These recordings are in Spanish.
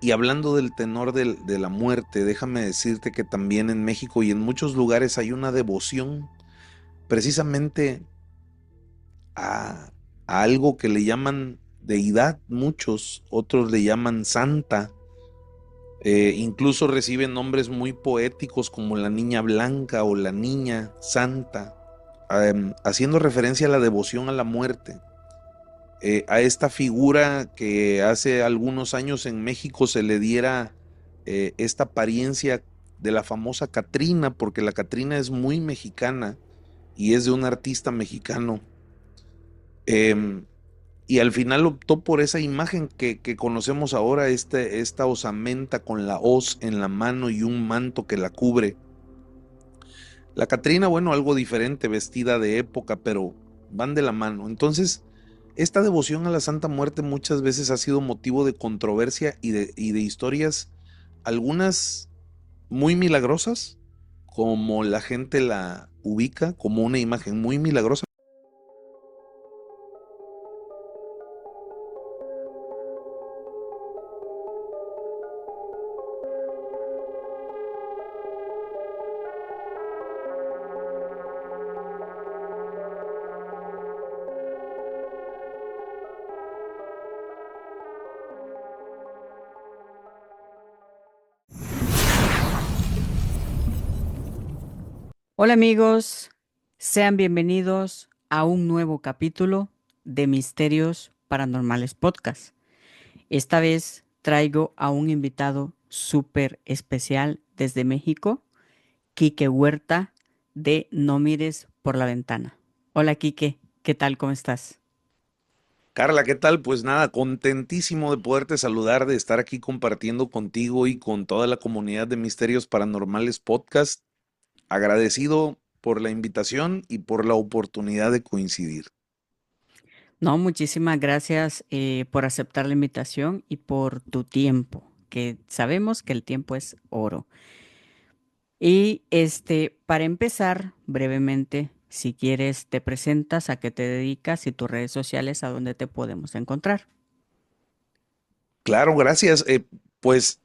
Y hablando del tenor de la muerte, déjame decirte que también en México y en muchos lugares hay una devoción precisamente a, a algo que le llaman deidad, muchos, otros le llaman santa, incluso reciben nombres muy poéticos como la niña blanca o la niña santa, haciendo referencia a la devoción a la muerte. A esta figura que hace algunos años en México se le diera esta apariencia de la famosa Catrina, porque la Catrina es muy mexicana y es de un artista mexicano. Em, y al final optó por esa imagen que conocemos ahora, esta osamenta con la hoz en la mano y un manto que la cubre. La Catrina, bueno, algo diferente, vestida de época, pero van de la mano. Entonces, esta devoción a la Santa Muerte muchas veces ha sido motivo de controversia y de historias, algunas muy milagrosas, como la gente la ubica como una imagen muy milagrosa. Hola amigos, sean bienvenidos a un nuevo capítulo de Misterios Paranormales Podcast. Esta vez traigo a un invitado súper especial desde México, Quique Huerta de No Mires por la Ventana. Hola Quique, ¿qué tal? ¿Cómo estás? Carla, ¿qué tal? Pues nada, contentísimo de poderte saludar, de estar aquí compartiendo contigo y con toda la comunidad de Misterios Paranormales Podcast. Agradecido por la invitación y por la oportunidad de coincidir. No, muchísimas gracias por aceptar la invitación y por tu tiempo, que sabemos que el tiempo es oro. Y para empezar, brevemente, si quieres, te presentas, a qué te dedicas y tus redes sociales, a dónde te podemos encontrar. Claro, gracias. Pues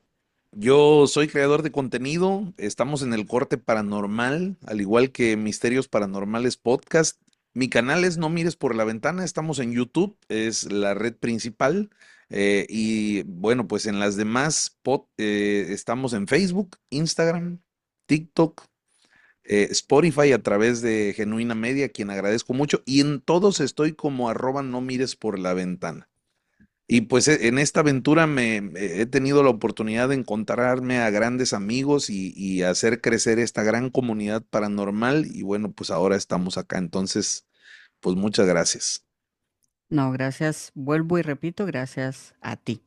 yo soy creador de contenido, estamos en el corte paranormal, al igual que Misterios Paranormales Podcast. Mi canal es No Mires por la Ventana, estamos en YouTube, es la red principal. Y bueno, pues en las demás estamos en Facebook, Instagram, TikTok, Spotify a través de Genuina Media, quien agradezco mucho. Y en todos estoy como arroba no mires por la ventana. Y pues en esta aventura he tenido la oportunidad de encontrarme a grandes amigos y hacer crecer esta gran comunidad paranormal. Y bueno, pues ahora estamos acá. Entonces, pues muchas gracias. No, gracias, vuelvo y repito, gracias a ti.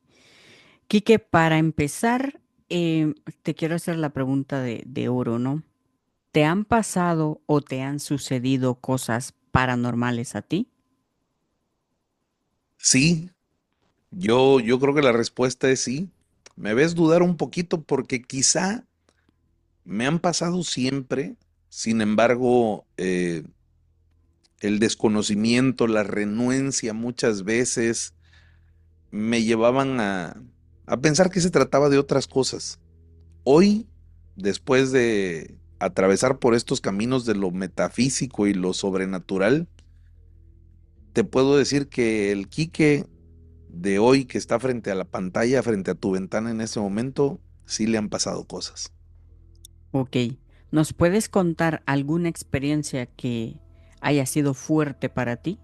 Quique, para empezar, te quiero hacer la pregunta de oro, ¿no? ¿Te han pasado o te han sucedido cosas paranormales a ti? Sí, yo creo que la respuesta es sí. Me ves dudar un poquito porque quizá me han pasado siempre. Sin embargo, el desconocimiento, la renuencia muchas veces me llevaban a pensar que se trataba de otras cosas. Hoy, después de atravesar por estos caminos de lo metafísico y lo sobrenatural, te puedo decir que el Quique de hoy que está frente a la pantalla, frente a tu ventana en ese momento, sí le han pasado cosas. Ok, ¿nos puedes contar alguna experiencia que haya sido fuerte para ti?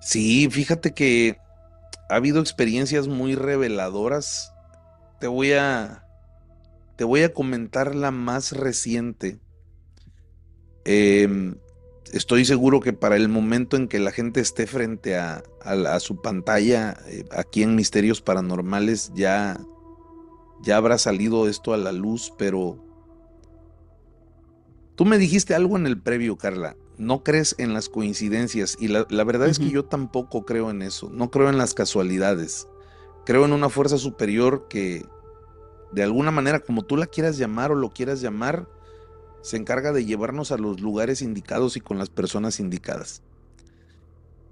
Sí, fíjate que ha habido experiencias muy reveladoras. Te voy a, te voy a comentar la más reciente. Em, Estoy seguro que para el momento en que la gente esté frente a su pantalla, aquí en Misterios Paranormales, ya habrá salido esto a la luz, pero tú me dijiste algo en el previo, Carla. No crees en las coincidencias y la verdad es que Ujú. yo tampoco creo en eso. No creo en las casualidades. Creo en una fuerza superior que, de alguna manera, como tú la quieras llamar o lo quieras llamar, se encarga de llevarnos a los lugares indicados y con las personas indicadas.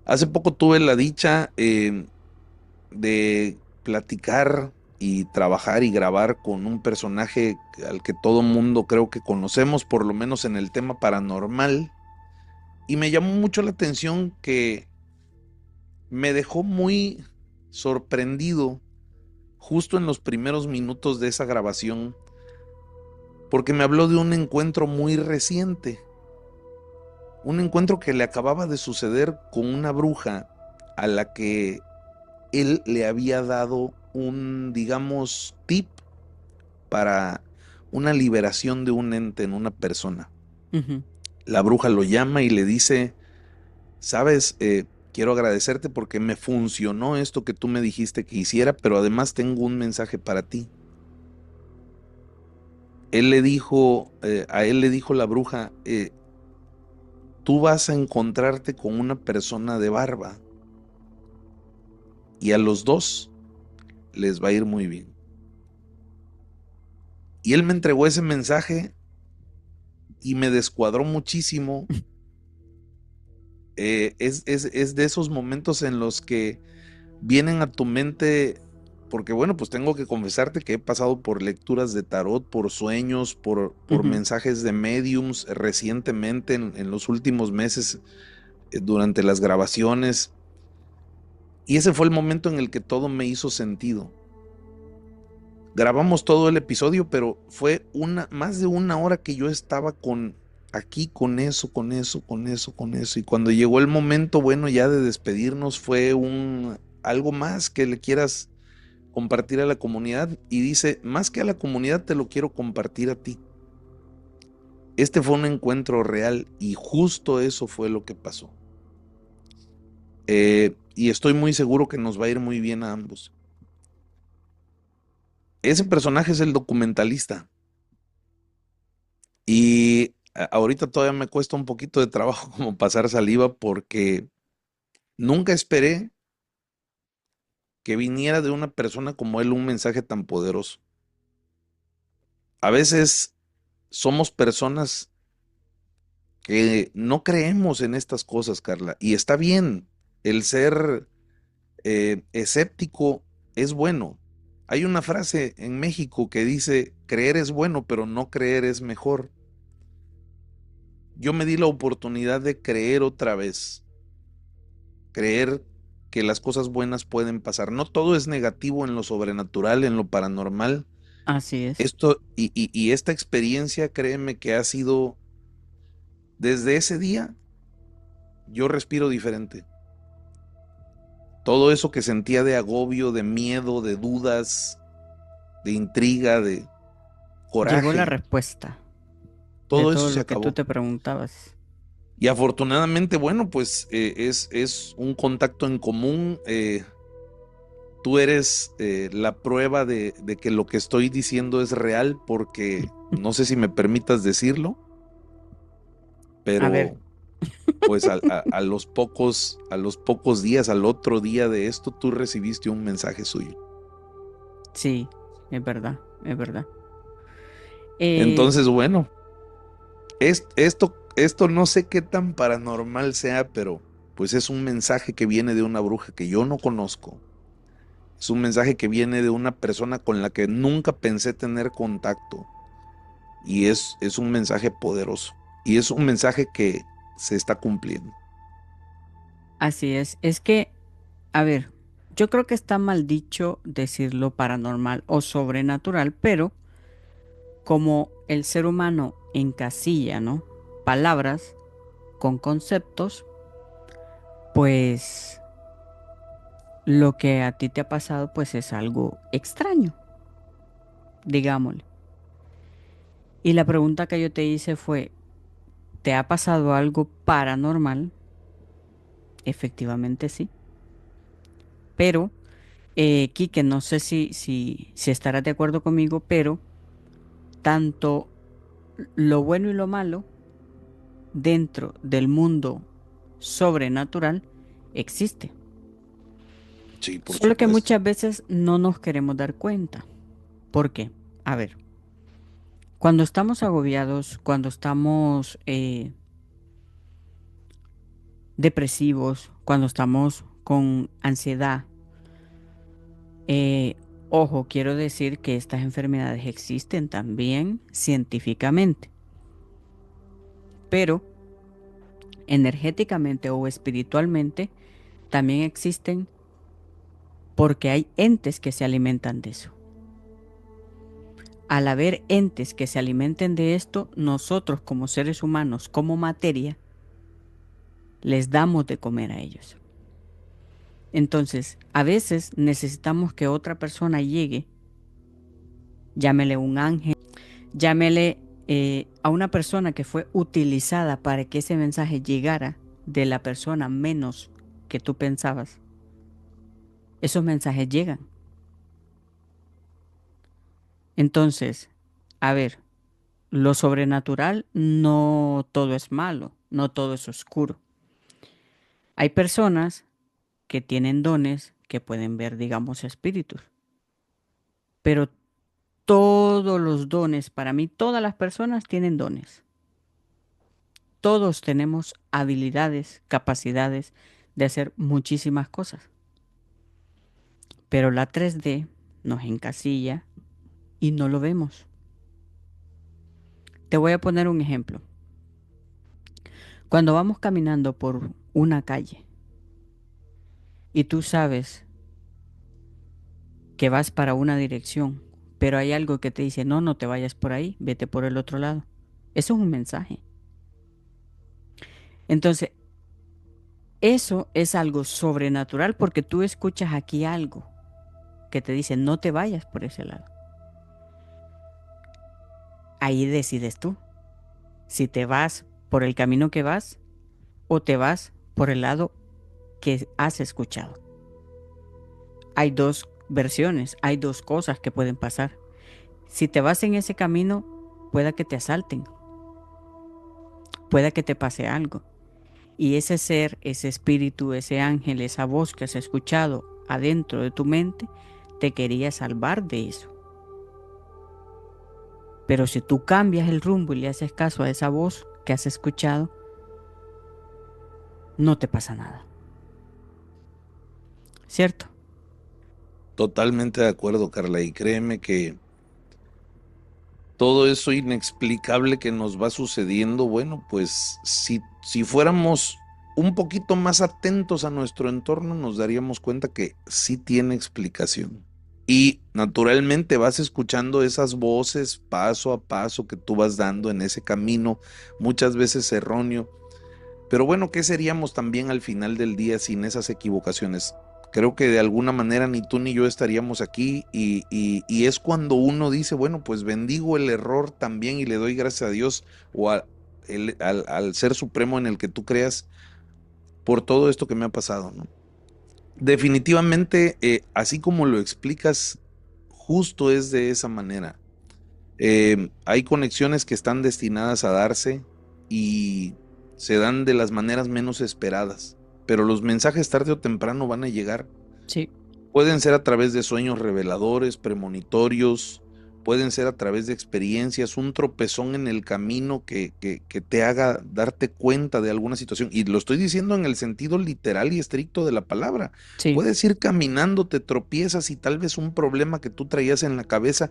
Hace poco tuve la dicha de platicar y trabajar y grabar con un personaje al que todo mundo creo que conocemos, por lo menos en el tema paranormal. Y me llamó mucho la atención que me dejó muy sorprendido justo en los primeros minutos de esa grabación, porque me habló de un encuentro muy reciente, un encuentro que le acababa de suceder con una bruja a la que él le había dado un, digamos, tip para una liberación de un ente en una persona. Ujú. La bruja lo llama y le dice, sabes, quiero agradecerte porque me funcionó esto que tú me dijiste que hiciera, pero además tengo un mensaje para ti. Él le dijo, a él le dijo la bruja, tú vas a encontrarte con una persona de barba y a los dos les va a ir muy bien. Y él me entregó ese mensaje y me descuadró muchísimo. Es de esos momentos en los que vienen a tu mente, porque bueno, pues tengo que confesarte que he pasado por lecturas de tarot, por sueños, por Ujú. mensajes de mediums recientemente en los últimos meses, durante las grabaciones. Y ese fue el momento en el que todo me hizo sentido. Grabamos todo el episodio, pero fue más de una hora que yo estaba aquí con eso, con eso, con eso, con eso. Y cuando llegó el momento, bueno, ya de despedirnos, fue algo más que le quieras compartir a la comunidad. Y dice, más que a la comunidad, te lo quiero compartir a ti. Este fue un encuentro real y justo eso fue lo que pasó. Y estoy muy seguro que nos va a ir muy bien a ambos. Ese personaje es el documentalista. Y ahorita todavía me cuesta un poquito de trabajo como pasar saliva porque nunca esperé que viniera de una persona como él un mensaje tan poderoso. A veces somos personas que no creemos en estas cosas, Carla, y está bien, el ser escéptico es bueno. Hay una frase en México que dice, creer es bueno, pero no creer es mejor. Yo me di la oportunidad de creer otra vez, creer que las cosas buenas pueden pasar. No todo es negativo en lo sobrenatural, en lo paranormal. Así es. Y esta experiencia, créeme que ha sido, desde ese día, yo respiro diferente. Todo eso que sentía de agobio, de miedo, de dudas, de intriga, de Llegó la coraje, respuesta de todo eso todo se lo que tú acabó. te preguntabas. Y afortunadamente, bueno, pues es un contacto en común. Tú eres la prueba de que lo que estoy diciendo es real, porque no sé si me permitas decirlo, A ver, pero pues a los pocos días, al otro día de esto, tú recibiste un mensaje suyo. sí, es verdad, es verdad. Eh, Entonces, bueno, esto no sé qué tan paranormal sea, pero pues es un mensaje que viene de una bruja que yo no conozco. Es un mensaje que viene de una persona con la que nunca pensé tener contacto. Y es un mensaje poderoso. Y es un mensaje que se está cumpliendo. Así es. Es que, a ver, yo creo que está mal dicho decirlo paranormal o sobrenatural, pero como el ser humano encasilla, ¿no? Palabras con conceptos, pues lo que a ti te ha pasado, pues es algo extraño, digámosle. Y la pregunta que yo te hice fue, ¿te ha pasado algo paranormal? Efectivamente sí. Pero, Quique, no sé si estarás de acuerdo conmigo, pero tanto lo bueno y lo malo dentro del mundo sobrenatural existe. Sí, por Solo que supuesto. muchas veces no nos queremos dar cuenta. ¿Por qué? A ver, cuando estamos agobiados, cuando estamos depresivos, cuando estamos con ansiedad, Eh, Ojo, quiero decir que estas enfermedades existen también científicamente, pero energéticamente o espiritualmente también existen porque hay entes que se alimentan de eso. Al haber entes que se alimenten de esto, nosotros como seres humanos, como materia, les damos de comer a ellos. Entonces, a veces necesitamos que otra persona llegue, llámele un ángel, llámele a una persona que fue utilizada para que ese mensaje llegara de la persona menos que tú pensabas. Esos mensajes llegan. Entonces, a ver, lo sobrenatural no todo es malo, no todo es oscuro. Hay personas que tienen dones que pueden ver, digamos, espíritus, pero todos los dones, para mí, todas las personas tienen dones. Todos tenemos habilidades, capacidades de hacer muchísimas cosas, pero la 3D nos encasilla y no lo vemos. Te voy a poner un ejemplo. Cuando vamos caminando por una calle y tú sabes que vas para una dirección, pero hay algo que te dice, no, no te vayas por ahí, vete por el otro lado. Eso es un mensaje. Entonces, eso es algo sobrenatural porque tú escuchas aquí algo que te dice, no te vayas por ese lado. Ahí decides tú si te vas por el camino que vas o te vas por el lado que has escuchado. Hay dos versiones, hay dos cosas que pueden pasar. Si te vas en ese camino, pueda que te asalten, pueda que te pase algo. Y ese ser, ese espíritu, ese ángel, esa voz que has escuchado adentro de tu mente, te quería salvar de eso. Pero si tú cambias el rumbo y le haces caso a esa voz que has escuchado, no te pasa nada. ¿Cierto? Totalmente de acuerdo, Carla, y créeme que todo eso inexplicable que nos va sucediendo, bueno, pues si fuéramos un poquito más atentos a nuestro entorno, nos daríamos cuenta que sí tiene explicación. Y naturalmente vas escuchando esas voces paso a paso que tú vas dando en ese camino, muchas veces erróneo. Pero bueno, ¿qué seríamos también al final del día sin esas equivocaciones? Creo que de alguna manera ni tú ni yo estaríamos aquí y es cuando uno dice, bueno, pues bendigo el error también y le doy gracias a Dios o al Ser Supremo en el que tú creas por todo esto que me ha pasado, ¿no? Definitivamente, así como lo explicas, justo es de esa manera. Hay conexiones que están destinadas a darse y se dan de las maneras menos esperadas, pero los mensajes tarde o temprano van a llegar. Sí. Pueden ser a través de sueños reveladores, premonitorios, pueden ser a través de experiencias, un tropezón en el camino que te haga darte cuenta de alguna situación. Y lo estoy diciendo en el sentido literal y estricto de la palabra. Sí, Puedes ir caminando, te tropiezas y tal vez un problema que tú traías en la cabeza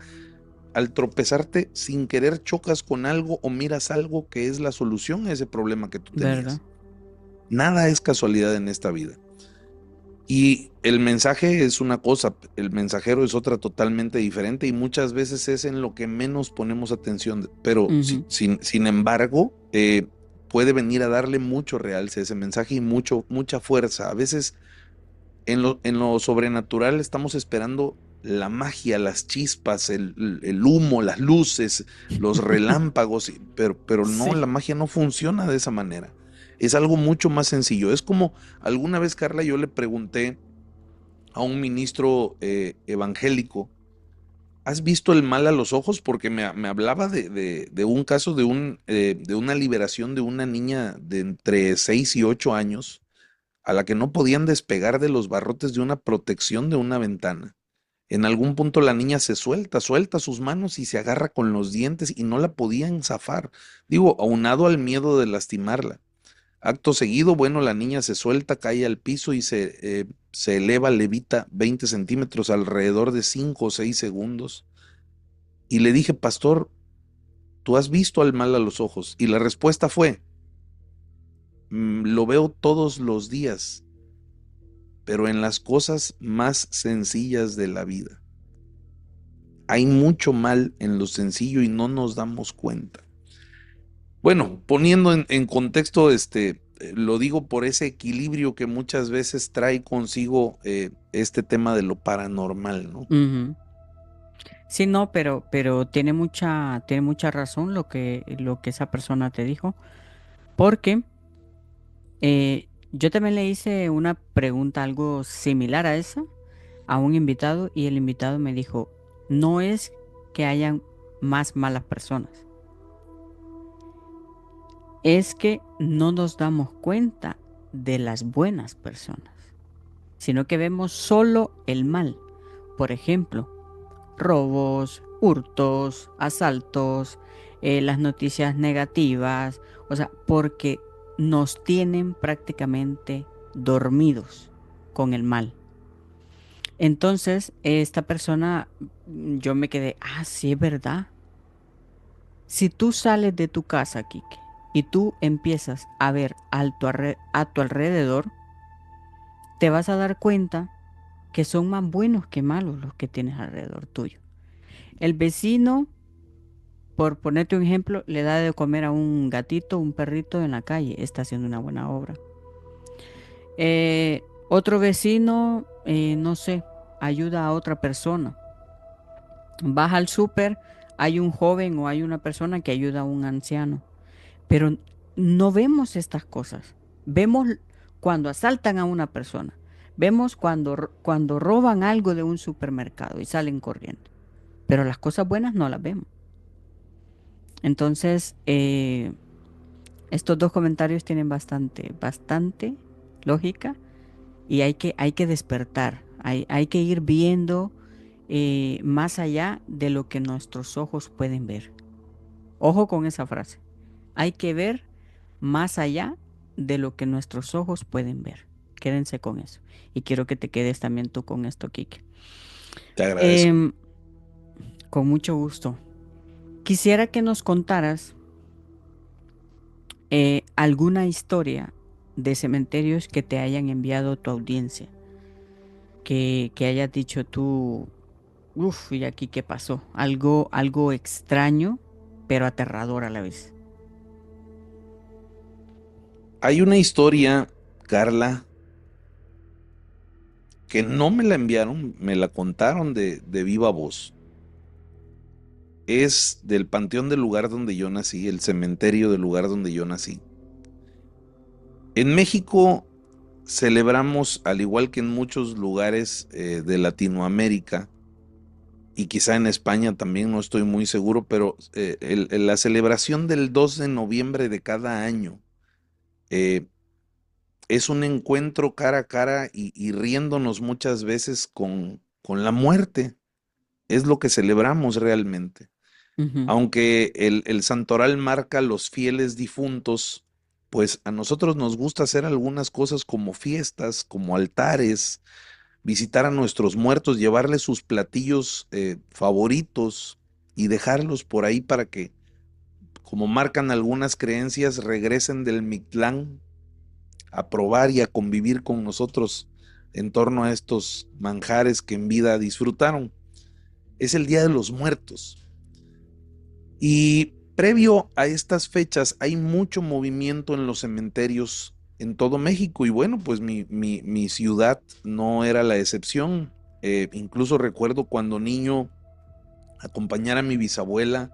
al tropezarte sin querer chocas con algo o miras algo que es la solución a ese problema que tú ¿verdad? tenías. Nada es casualidad en esta vida. Y el mensaje es una cosa, el mensajero es otra totalmente diferente y muchas veces es en lo que menos ponemos atención, pero Ujú. sin embargo, puede venir a darle mucho realce a ese mensaje y mucha fuerza. A veces en lo sobrenatural estamos esperando la magia, las chispas, el humo, las luces, los relámpagos, pero no, Sí, la magia no funciona de esa manera. Es algo mucho más sencillo. Es como alguna vez, Carla, yo le pregunté a un ministro evangélico, ¿has visto el mal a los ojos? Porque me hablaba de un caso de una liberación de una niña de entre 6 y 8 años a la que no podían despegar de los barrotes de una protección de una ventana. En algún punto la niña se suelta sus manos y se agarra con los dientes y no la podían zafar. Digo, aunado al miedo de lastimarla. Acto seguido, bueno, la niña se suelta, cae al piso y se eleva, levita 20 centímetros alrededor de 5 o 6 segundos. Y le dije, pastor, ¿tú has visto al mal a los ojos? Y la respuesta fue, Lo veo todos los días, pero en las cosas más sencillas de la vida. Hay mucho mal en lo sencillo y no nos damos cuenta. Bueno, poniendo en contexto, lo digo por ese equilibrio que muchas veces trae consigo este tema de lo paranormal, ¿no? Ujú. Sí, no, pero tiene mucha razón lo que esa persona te dijo, porque yo también le hice una pregunta algo similar a esa a un invitado y el invitado me dijo, no es que hayan más malas personas, es que no nos damos cuenta de las buenas personas, sino que vemos solo el mal. Por ejemplo, robos, hurtos, asaltos, las noticias negativas, o sea, porque nos tienen prácticamente dormidos con el mal. Entonces, esta persona, yo me quedé, ah, sí es verdad. Si tú sales de tu casa, Kike, y tú empiezas a ver a tu alrededor, te vas a dar cuenta que son más buenos que malos los que tienes alrededor tuyo. El vecino, por ponerte un ejemplo, le da de comer a un gatito, un perrito en la calle, está haciendo una buena obra. Otro vecino, no sé, ayuda a otra persona. Vas al súper, hay un joven o hay una persona que ayuda a un anciano, pero no vemos estas cosas. Vemos cuando asaltan a una persona, vemos cuando roban algo de un supermercado y salen corriendo, pero las cosas buenas no las vemos. Entonces, estos dos comentarios tienen bastante lógica y hay que despertar, hay que ir viendo más allá de lo que nuestros ojos pueden ver. Ojo con esa frase. Hay que ver más allá de lo que nuestros ojos pueden ver. Quédense con eso. Y quiero que te quedes también tú con esto, Kike. Te agradezco. Em, con mucho gusto. Quisiera que nos contaras alguna historia de cementerios que te hayan enviado tu audiencia. Que hayas dicho tú, uff, ¿y aquí qué pasó? Algo extraño, pero aterrador a la vez. Hay una historia, Carla, que no me la enviaron, me la contaron de viva voz. Es del panteón del lugar donde yo nací, el cementerio del lugar donde yo nací. En México celebramos, al igual que en muchos lugares de Latinoamérica, y quizá en España también, no estoy muy seguro, pero la celebración del 2 de noviembre de cada año eh, es un encuentro cara a cara y riéndonos muchas veces con la muerte. Es lo que celebramos realmente. Ujú, Aunque el santoral marca los fieles difuntos, pues a nosotros nos gusta hacer algunas cosas como fiestas, como altares, visitar a nuestros muertos, llevarles sus platillos favoritos y dejarlos por ahí para que, como marcan algunas creencias, regresen del Mictlán a probar y a convivir con nosotros en torno a estos manjares que en vida disfrutaron. Es el Día de los Muertos. Y previo a estas fechas hay mucho movimiento en los cementerios en todo México y bueno, pues mi ciudad no era la excepción. Incluso recuerdo cuando niño acompañar a mi bisabuela,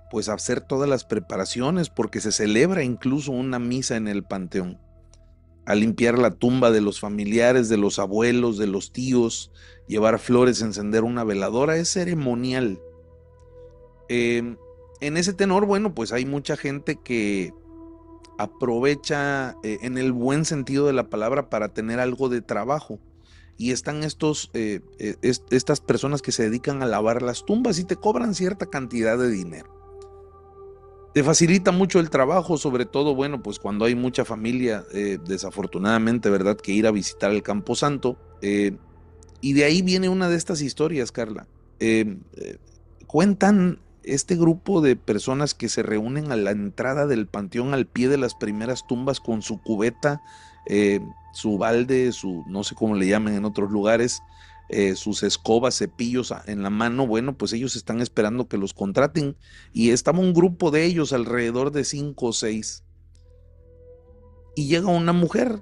pues a hacer todas las preparaciones porque se celebra incluso una misa en el panteón, a limpiar la tumba de los familiares, de los abuelos, de los tíos, llevar flores, encender una veladora, es ceremonial. Eh, en ese tenor, bueno, pues hay mucha gente que aprovecha en el buen sentido de la palabra para tener algo de trabajo. Y están estas personas que se dedican a lavar las tumbas y te cobran cierta cantidad de dinero. te facilita mucho el trabajo, sobre todo, bueno, pues cuando hay mucha familia, desafortunadamente, ¿verdad? Que ir a visitar el Camposanto. Y de ahí viene una de estas historias, Carla. Cuentan este grupo de personas que se reúnen a la entrada del panteón al pie de las primeras tumbas con su cubeta, eh, su balde, su, no sé cómo le llaman en otros lugares, sus escobas, cepillos en la mano. Bueno, pues ellos están esperando que los contraten y estaba un grupo de ellos, alrededor de 5 o 6, y llega una mujer.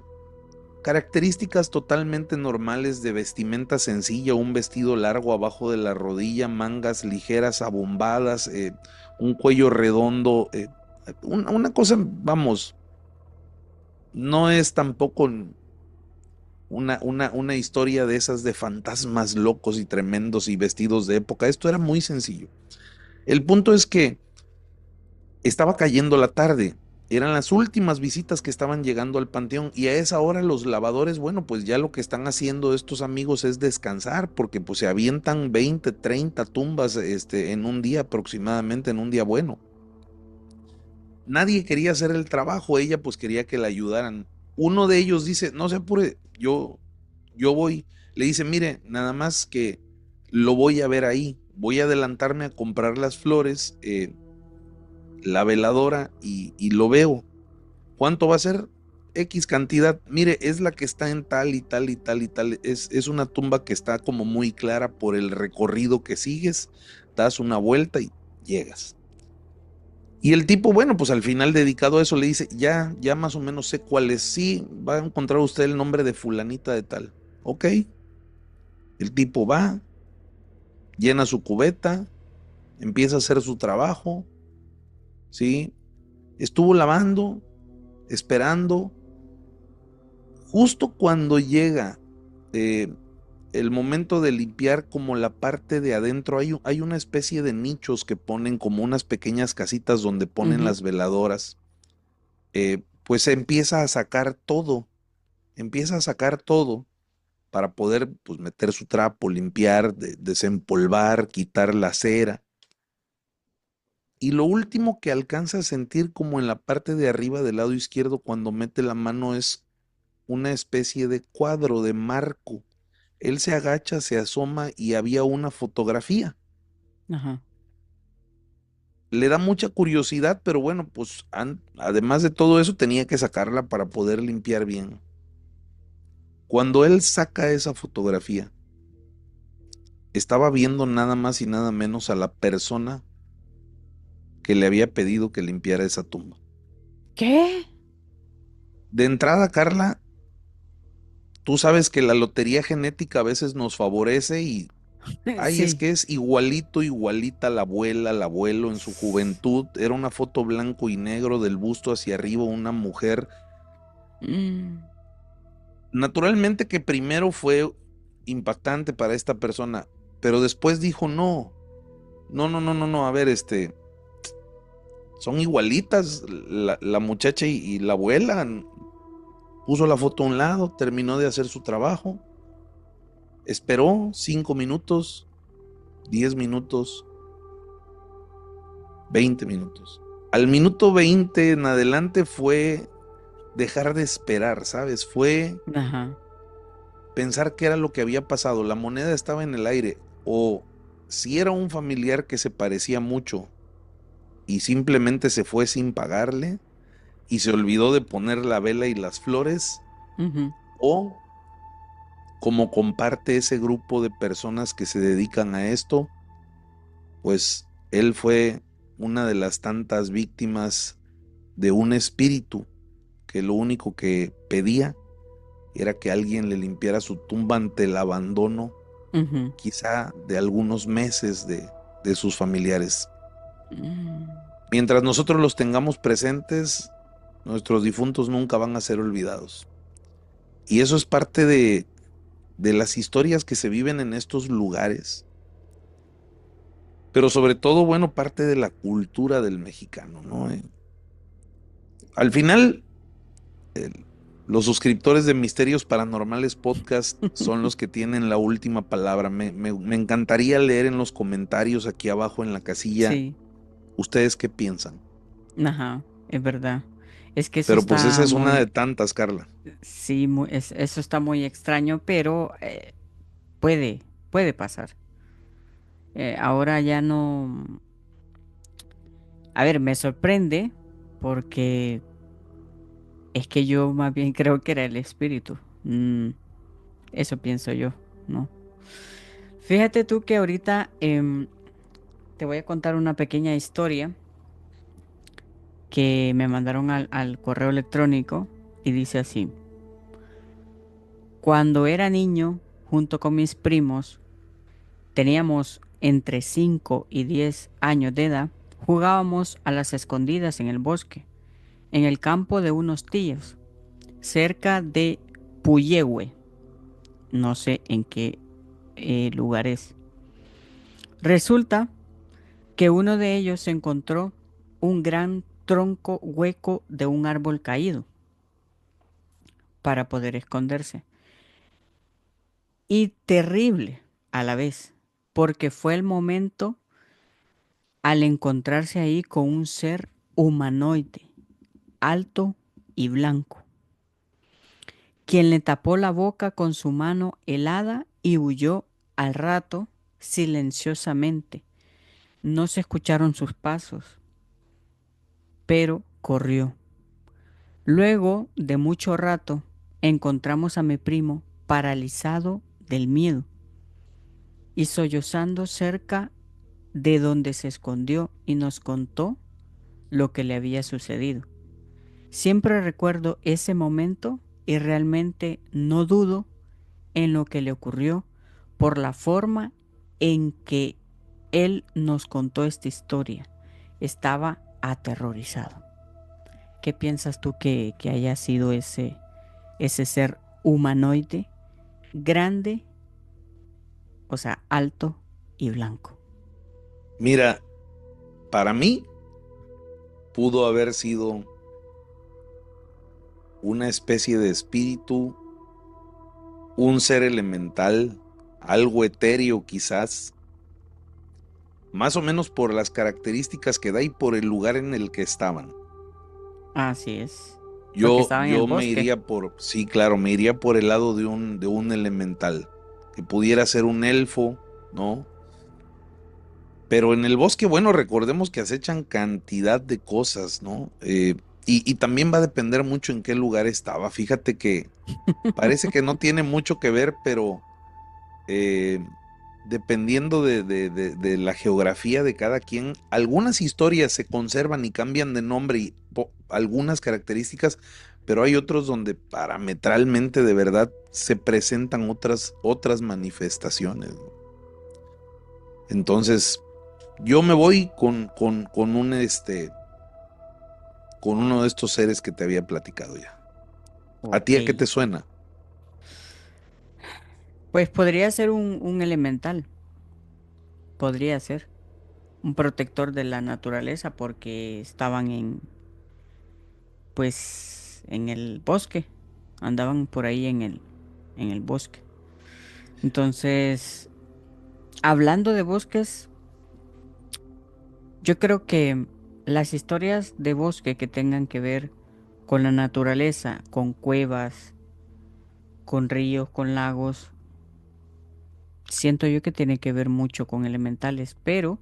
Características totalmente normales de vestimenta sencilla, un vestido largo abajo de la rodilla, mangas ligeras abombadas, un cuello redondo, una cosa, vamos, no es tampoco una historia de esas de fantasmas locos y tremendos y vestidos de época. Esto era muy sencillo. El punto es que estaba cayendo la tarde, eran las últimas visitas que estaban llegando al panteón y a esa hora los lavadores, bueno, pues ya lo que están haciendo estos amigos es descansar porque pues se avientan 20, 30 tumbas en un día aproximadamente, en un día bueno. Nadie quería hacer el trabajo, ella pues quería que la ayudaran. Uno de ellos dice, no se apure, yo voy. Le dice, mire, nada más que lo voy a ver ahí, voy a adelantarme a comprar las flores, la veladora y lo veo. ¿Cuánto va a ser? X cantidad. Mire, es la que está en tal y tal y tal y tal. Es una tumba que está como muy clara por el recorrido que sigues. Das una vuelta y llegas. Y el tipo, bueno, pues al final dedicado a eso le dice, ya más o menos sé cuál es. Sí, va a encontrar usted el nombre de fulanita de tal. Ok. El tipo va, llena su cubeta, empieza a hacer su trabajo, ¿sí? Estuvo lavando, esperando. Justo cuando llega eh, el momento de limpiar como la parte de adentro, hay una especie de nichos que ponen como unas pequeñas casitas donde ponen Ujú. las veladoras. Pues empieza a sacar todo para poder pues meter su trapo, limpiar, desempolvar, quitar la cera. Y lo último que alcanza a sentir como en la parte de arriba del lado izquierdo cuando mete la mano es una especie de cuadro, de marco. Él se agacha, se asoma y había una fotografía. Ajá. Le da mucha curiosidad, pero bueno, pues además de todo eso tenía que sacarla para poder limpiar bien. Cuando él saca esa fotografía, estaba viendo nada más y nada menos a la persona que le había pedido que limpiara esa tumba. ¿Qué? De entrada, Carla, tú sabes que la lotería genética a veces nos favorece y ay, es Sí. que es igualito, igualita la abuela, el abuelo en su juventud. Era una foto blanco y negro del busto hacia arriba, una mujer. Mm. Naturalmente que primero fue impactante para esta persona, pero después dijo, no, no, no, no, no, no, a ver, son igualitas la muchacha y la abuela. Puso la foto a un lado, terminó de hacer su trabajo, esperó 5 minutos, 10 minutos, 20 minutos. Al minuto 20 en adelante fue dejar de esperar, ¿sabes? Fue Ajá. pensar qué era lo que había pasado. La moneda estaba en el aire. O si era un familiar que se parecía mucho y simplemente se fue sin pagarle y se olvidó de poner la vela y las flores. Ujú. O como comparte ese grupo de personas que se dedican a esto, pues él fue una de las tantas víctimas de un espíritu que lo único que pedía era que alguien le limpiara su tumba ante el abandono, Ujú. quizá de algunos meses de sus familiares. Mm. Mientras nosotros los tengamos presentes, nuestros difuntos nunca van a ser olvidados. Y eso es parte de las historias que se viven en estos lugares, pero sobre todo, bueno, parte de la cultura del mexicano, ¿no? Al final, los suscriptores de Misterios Paranormales Podcast son los que tienen la última palabra. Me encantaría leer en los comentarios aquí abajo en la casilla, Sí. ¿ustedes qué piensan? Ajá, es verdad. Es que eso Pero pues esa está es una de muy, tantas, Carla. sí, eso está muy extraño, pero puede, puede pasar. Ahora ya no, a ver, me sorprende porque es que yo más bien creo que era el espíritu. Eso pienso yo, ¿no? Fíjate tú que ahorita te voy a contar una pequeña historia que me mandaron al correo electrónico y dice así. Cuando era niño, junto con mis primos, teníamos entre 5 y 10 años de edad, jugábamos a las escondidas en el bosque, en el campo de unos tíos, cerca de Puyehue, no sé en qué lugar es. Resulta que uno de ellos encontró un gran tronco hueco de un árbol caído para poder esconderse. Y terrible a la vez, porque fue el momento al encontrarse ahí con un ser humanoide, alto y blanco, quien le tapó la boca con su mano helada y huyó al rato silenciosamente. No se escucharon sus pasos, pero corrió. Luego de mucho rato, encontramos a mi primo paralizado del miedo y sollozando cerca de donde se escondió y nos contó lo que le había sucedido. Siempre recuerdo ese momento y realmente no dudo en lo que le ocurrió por la forma en que él nos contó esta historia. Estaba aterrorizado. ¿Qué piensas tú que haya sido ese ser humanoide, grande, o sea, alto y blanco? Mira, para mí pudo haber sido una especie de espíritu, un ser elemental, algo etéreo quizás, más o menos por las características que da y por el lugar en el que estaban. Así es, porque Yo, estaba en el yo me bosque. iría por, sí, claro, me iría por el lado de un elemental, que pudiera ser un elfo, ¿no? Pero en el bosque, bueno, recordemos que acechan cantidad de cosas, ¿no? Y también va a depender mucho en qué lugar estaba. Fíjate que parece que no tiene mucho que ver, pero eh, dependiendo de la geografía de cada quien, algunas historias se conservan y cambian de nombre y algunas características, pero hay otros donde parametralmente de verdad se presentan otras manifestaciones, ¿no? Entonces, yo me voy con uno de estos seres que te había platicado ya. ¿A ti Ok. a qué te suena? Pues podría ser un elemental, podría ser un protector de la naturaleza porque estaban pues, en el bosque, andaban por ahí en el bosque. Entonces, hablando de bosques, yo creo que las historias de bosque que tengan que ver con la naturaleza, con cuevas, con ríos, con lagos, siento yo que tiene que ver mucho con elementales, pero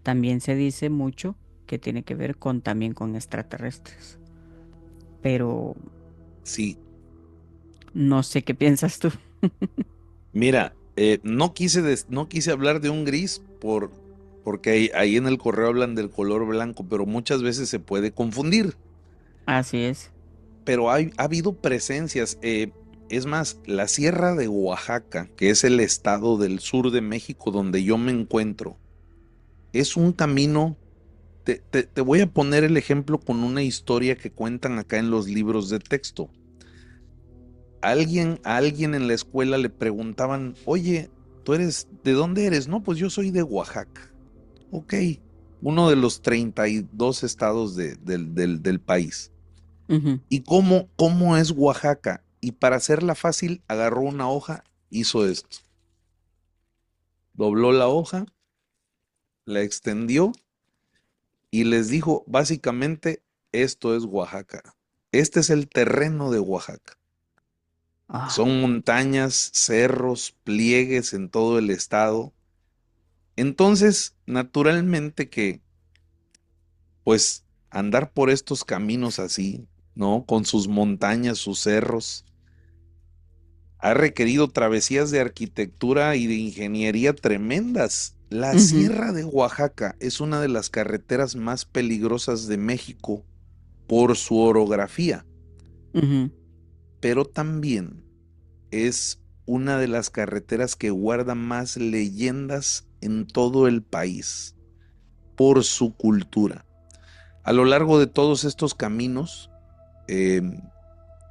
también se dice mucho que tiene que ver con también con extraterrestres. Pero Sí, no sé qué piensas tú. mira, no quise hablar de un gris porque ahí en el correo hablan del color blanco, pero muchas veces se puede confundir. Así es. Pero ha habido presencias. Es más, la Sierra de Oaxaca, que es el estado del sur de México donde yo me encuentro, es un camino. Te voy a poner el ejemplo con una historia que cuentan acá en los libros de texto. A alguien en la escuela le preguntaban, oye, ¿de dónde eres? No, pues yo soy de Oaxaca. Ok, uno de los 32 estados del país. Ujú. ¿Y cómo es Oaxaca? Y para hacerla fácil, agarró una hoja, hizo esto, dobló la hoja, la extendió y les dijo, básicamente, esto es Oaxaca. Este es el terreno de Oaxaca. Ah, Son montañas, cerros, pliegues en todo el estado. Entonces, naturalmente que, pues, andar por estos caminos así, ¿no? Con sus montañas, sus cerros, ha requerido travesías de arquitectura y de ingeniería tremendas. La ujú, Sierra de Oaxaca es una de las carreteras más peligrosas de México por su orografía, ujú, pero también es una de las carreteras que guarda más leyendas en todo el país por su cultura. A lo largo de todos estos caminos, eh,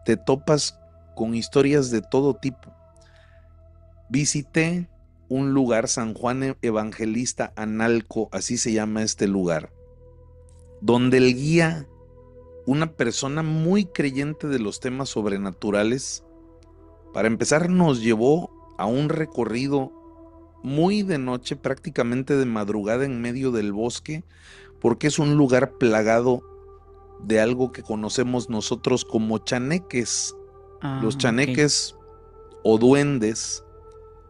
te topas con historias de todo tipo. Visité un lugar, San Juan Evangelista Analco, así se llama este lugar, donde el guía, una persona muy creyente de los temas sobrenaturales, para empezar nos llevó a un recorrido muy de noche, prácticamente de madrugada en medio del bosque, porque es un lugar plagado de algo que conocemos nosotros como chaneques. Los ah, ok. chaneques o duendes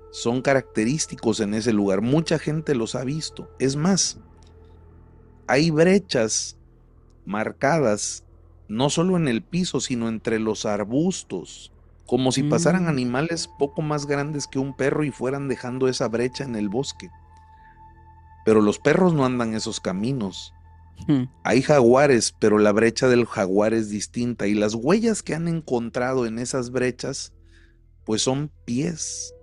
son característicos en ese lugar. Mucha gente los ha visto. Es más, hay brechas marcadas no solo en el piso, sino entre los arbustos, como si pasaran Mm, animales poco más grandes que un perro y fueran dejando esa brecha en el bosque. Pero los perros no andan esos caminos. mm, Hay jaguares, pero la brecha del jaguar es distinta y las huellas que han encontrado en esas brechas, pues son pies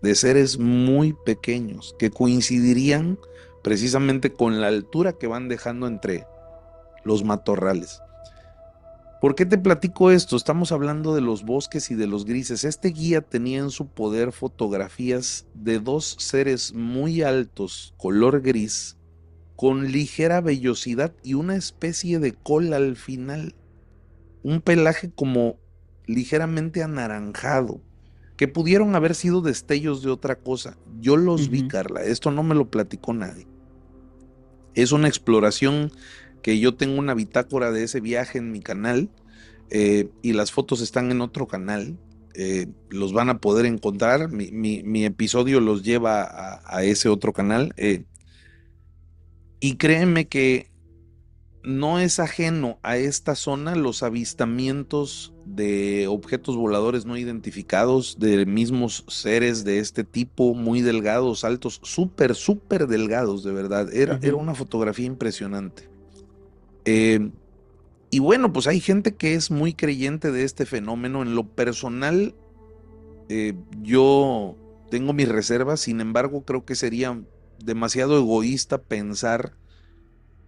de seres muy pequeños que coincidirían precisamente con la altura que van dejando entre los matorrales. ¿Por qué te platico esto? Estamos hablando de los bosques y de los grises. Este guía tenía en su poder fotografías de dos seres muy altos, color gris, con ligera vellosidad y una especie de cola al final, un pelaje como ligeramente anaranjado, que pudieron haber sido destellos de otra cosa. Yo los vi, ujú, Carla, esto no me lo platicó nadie. Es una exploración que yo tengo una bitácora de ese viaje en mi canal, y las fotos están en otro canal. Los van a poder encontrar. Mi episodio los lleva a ese otro canal. Y créeme que no es ajeno a esta zona los avistamientos de objetos voladores no identificados, de mismos seres de este tipo, muy delgados, altos, súper, súper delgados, de verdad. Era ujú, una fotografía impresionante. Eh, y bueno, pues hay gente que es muy creyente de este fenómeno. En lo personal, yo tengo mis reservas, sin embargo, creo que sería demasiado egoísta pensar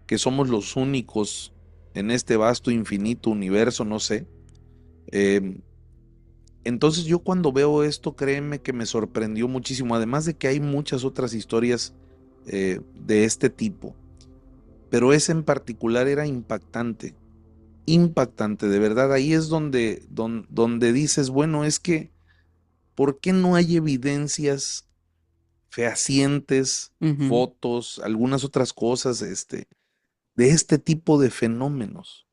que somos los únicos en este vasto, infinito universo, no sé. Eh, entonces yo cuando veo esto, créeme que me sorprendió muchísimo, además de que hay muchas otras historias de este tipo, pero ese en particular era impactante, impactante, de verdad. Ahí es donde dices, bueno, es que, ¿por qué no hay evidencias fehacientes, ujú, fotos, algunas otras cosas, de este tipo de fenómenos?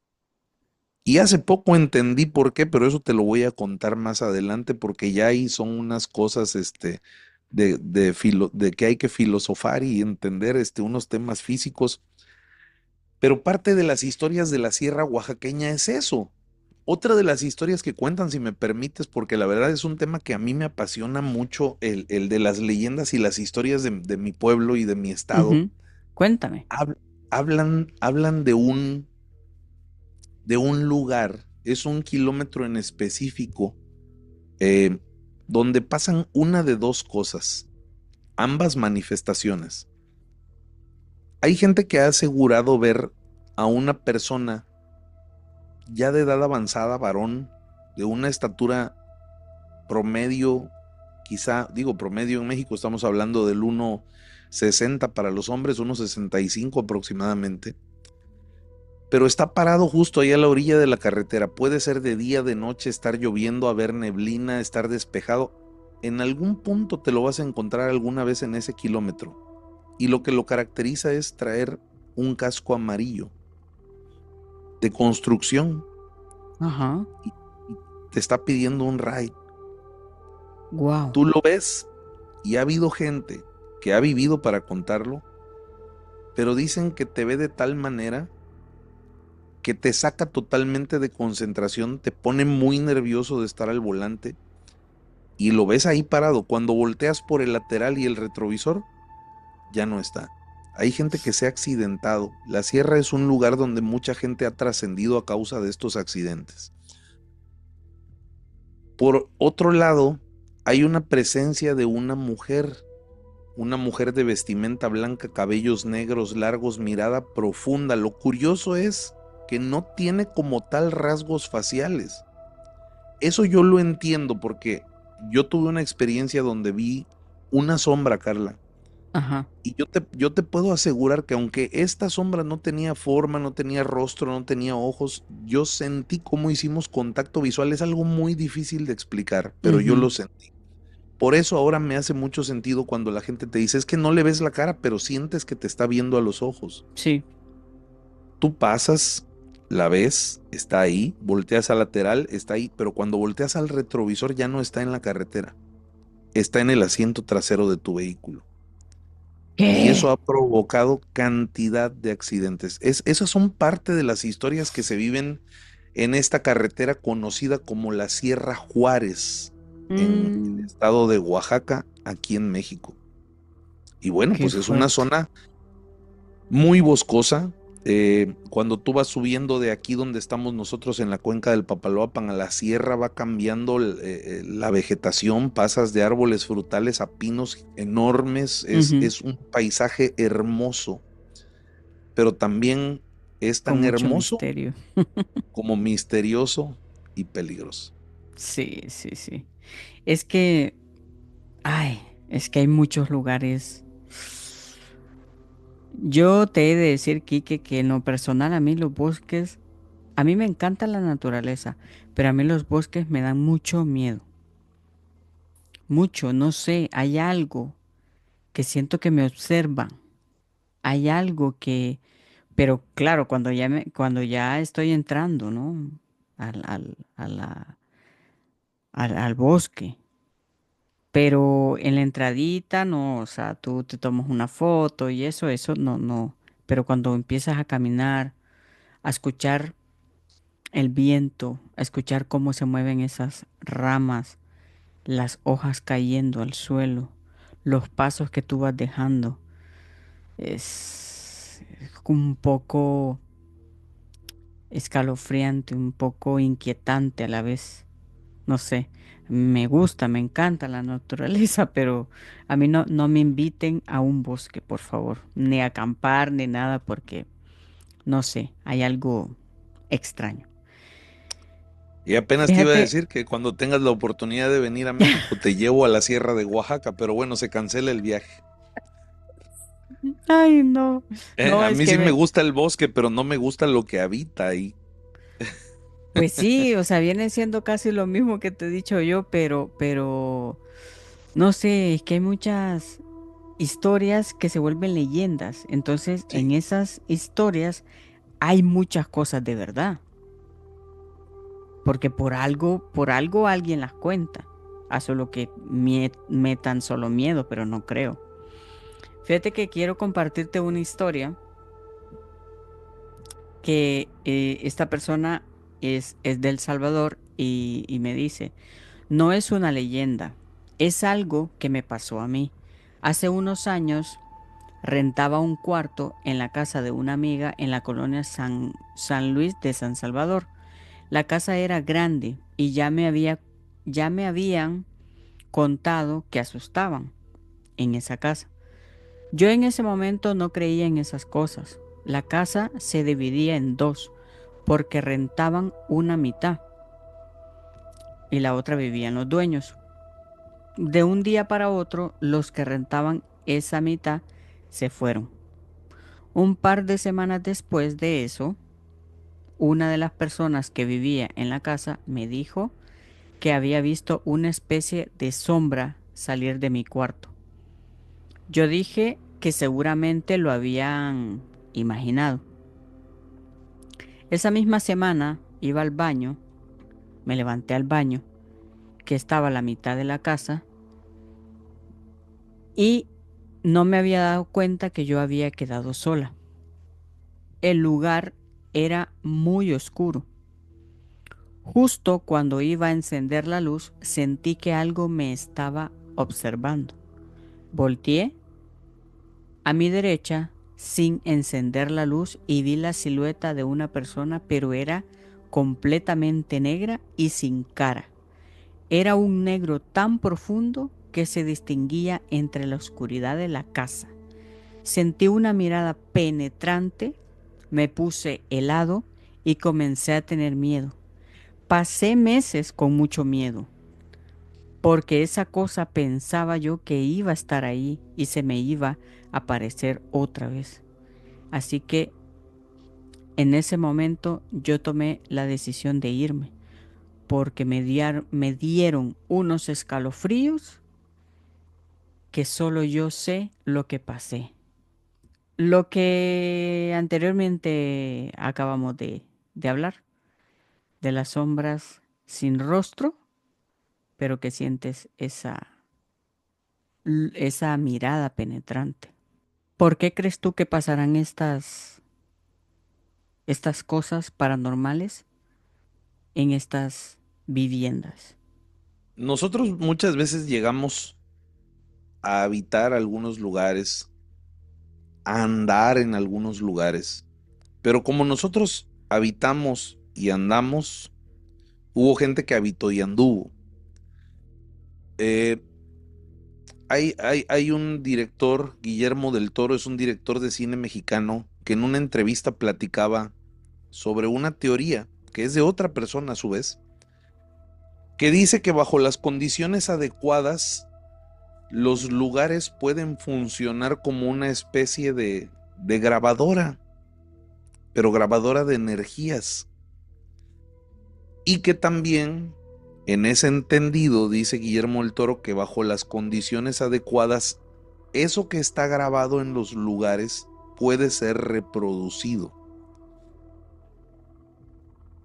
Y hace poco entendí por qué, pero eso te lo voy a contar más adelante, porque ya ahí son unas cosas, de que hay que filosofar y entender, unos temas físicos. Pero parte de las historias de la Sierra Oaxaqueña es eso. Otra de las historias que cuentan, si me permites, porque la verdad es un tema que a mí me apasiona mucho, el de las leyendas y las historias de mi pueblo y de mi estado, ujú. Cuéntame. hab- hablan de un lugar, es un kilómetro en específico, eh, donde pasan una de dos cosas, ambas manifestaciones. Hay gente que ha asegurado ver a una persona ya de edad avanzada, varón, de una estatura promedio, quizá, digo promedio en México, estamos hablando del 1,60 para los hombres, 1,65 aproximadamente, pero está parado justo ahí a la orilla de la carretera. Puede ser de día, de noche, estar lloviendo, haber neblina, estar despejado. En algún punto te lo vas a encontrar alguna vez en ese kilómetro. Y lo que lo caracteriza es traer un casco amarillo de construcción Ajá. y te está pidiendo un ride. Wow. Tú lo ves y ha habido gente que ha vivido para contarlo, pero dicen que te ve de tal manera que te saca totalmente de concentración, te pone muy nervioso de estar al volante y lo ves ahí parado. Cuando volteas por el lateral y el retrovisor, ya no está. Hay gente que se ha accidentado. La sierra es un lugar donde mucha gente ha trascendido a causa de estos accidentes. Por otro lado, hay una presencia de una mujer de vestimenta blanca, cabellos negros largos, mirada profunda. Lo curioso es que no tiene como tal rasgos faciales. Eso yo lo entiendo porque yo tuve una experiencia donde vi una sombra, Carla. Ajá. Y yo te puedo asegurar que aunque esta sombra no tenía forma, no tenía rostro, no tenía ojos, yo sentí cómo hicimos contacto visual. Es algo muy difícil de explicar, pero yo Ujú. lo sentí. Por eso ahora me hace mucho sentido cuando la gente te dice, es que no le ves la cara, pero sientes que te está viendo a los ojos. Sí. Tú pasas, la ves, está ahí, volteas al lateral, está ahí, pero cuando volteas al retrovisor ya no está en la carretera, está en el asiento trasero de tu vehículo. Y eso ¿Qué? ha provocado cantidad de accidentes. Esas son parte de las historias que se viven en esta carretera conocida como la Sierra Juárez, en el Mm, estado de Oaxaca, aquí en México. Y bueno, qué pues es una fuerte. zona muy boscosa. Cuando tú vas subiendo de aquí donde estamos nosotros en la cuenca del Papaloapan a la sierra, va cambiando la vegetación, pasas de árboles frutales a pinos enormes, Ujú. es un paisaje hermoso, pero también es Con tan mucho hermoso misterio. como misterioso y peligroso. Sí, sí, sí. Es que, ay, es que hay muchos lugares. Yo te he de decir, Quique, que en lo personal a mí los bosques, a mí me encanta la naturaleza, pero a mí los bosques me dan mucho miedo. Mucho, no sé, hay algo que siento que me observan. Hay algo que, pero claro, cuando ya estoy entrando, ¿no? Al bosque. Pero en la entradita no, o sea, tú te tomas una foto y eso no, no. Pero cuando empiezas a caminar, a escuchar el viento, a escuchar cómo se mueven esas ramas, las hojas cayendo al suelo, los pasos que tú vas dejando, es un poco escalofriante, un poco inquietante a la vez. No sé, me gusta, me encanta la naturaleza, pero a mí no, no me inviten a un bosque, por favor, ni a acampar ni nada, porque no sé, hay algo extraño. Y apenas te iba a Fíjate, decir que cuando tengas la oportunidad de venir a México, te llevo a la Sierra de Oaxaca, pero bueno, se cancela el viaje. ay, no, no, A es mí que sí me gusta el bosque, pero no me gusta lo que habita ahí. pues sí, o sea, viene siendo casi lo mismo que te he dicho yo, pero, no sé, es que hay muchas historias que se vuelven leyendas, entonces en Sí. esas historias hay muchas cosas de verdad. Porque por algo alguien las cuenta. A solo que metan solo miedo, pero no creo. Fíjate que quiero compartirte una historia que esta persona es de El Salvador y me dice, no es una leyenda, es algo que me pasó a mí. Hace unos años rentaba un cuarto en la casa de una amiga en la colonia San Luis de San Salvador. La casa era grande y ya me habían contado que asustaban en esa casa. Yo en ese momento no creía en esas cosas. La casa se dividía en dos porque rentaban una mitad y la otra vivían los dueños. De un día para otro, los que rentaban esa mitad se fueron. Un par de semanas después de eso, una de las personas que vivía en la casa me dijo que había visto una especie de sombra salir de mi cuarto. Yo dije que seguramente lo habían imaginado. Esa misma semana iba al baño, me levanté al baño, que estaba a la mitad de la casa, y no me había dado cuenta que yo había quedado sola. El lugar era muy oscuro. Justo cuando iba a encender la luz, sentí que algo me estaba observando. Volteé a mi derecha sin encender la luz y vi la silueta de una persona, pero era completamente negra y sin cara. Era un negro tan profundo que se distinguía entre la oscuridad de la casa. Sentí una mirada penetrante, me puse helado y comencé a tener miedo. Pasé meses con mucho miedo, porque esa cosa pensaba yo que iba a estar ahí y se me iba a aparecer otra vez. Así que en ese momento yo tomé la decisión de irme, porque me dieron unos escalofríos que solo yo sé lo que pasé. Lo que anteriormente acabamos de hablar, de las sombras sin rostro, pero que sientes esa mirada penetrante. ¿Por qué crees tú que pasarán estas cosas paranormales en estas viviendas? Nosotros muchas veces llegamos a habitar algunos lugares, a andar en algunos lugares, pero como nosotros habitamos y andamos, hubo gente que habitó y anduvo. Eh, hay un director, Guillermo del Toro, es un director de cine mexicano, que en una entrevista platicaba sobre una teoría, que es de otra persona a su vez, que dice que bajo las condiciones adecuadas, los lugares pueden funcionar como una especie de grabadora, pero grabadora de energías. Y que también, en ese entendido, dice Guillermo del Toro, que bajo las condiciones adecuadas, eso que está grabado en los lugares puede ser reproducido.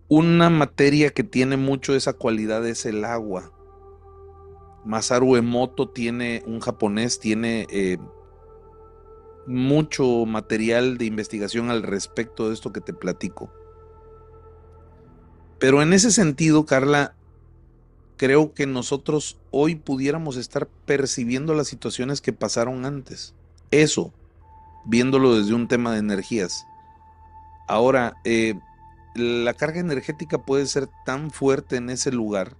Una materia que tiene mucho esa cualidad es el agua. Masaru Emoto tiene, un japonés, tiene mucho material de investigación al respecto de esto que te platico. Pero en ese sentido, Carla, creo que nosotros hoy pudiéramos estar percibiendo las situaciones que pasaron antes. Eso, viéndolo desde un tema de energías. Ahora, la carga energética puede ser tan fuerte en ese lugar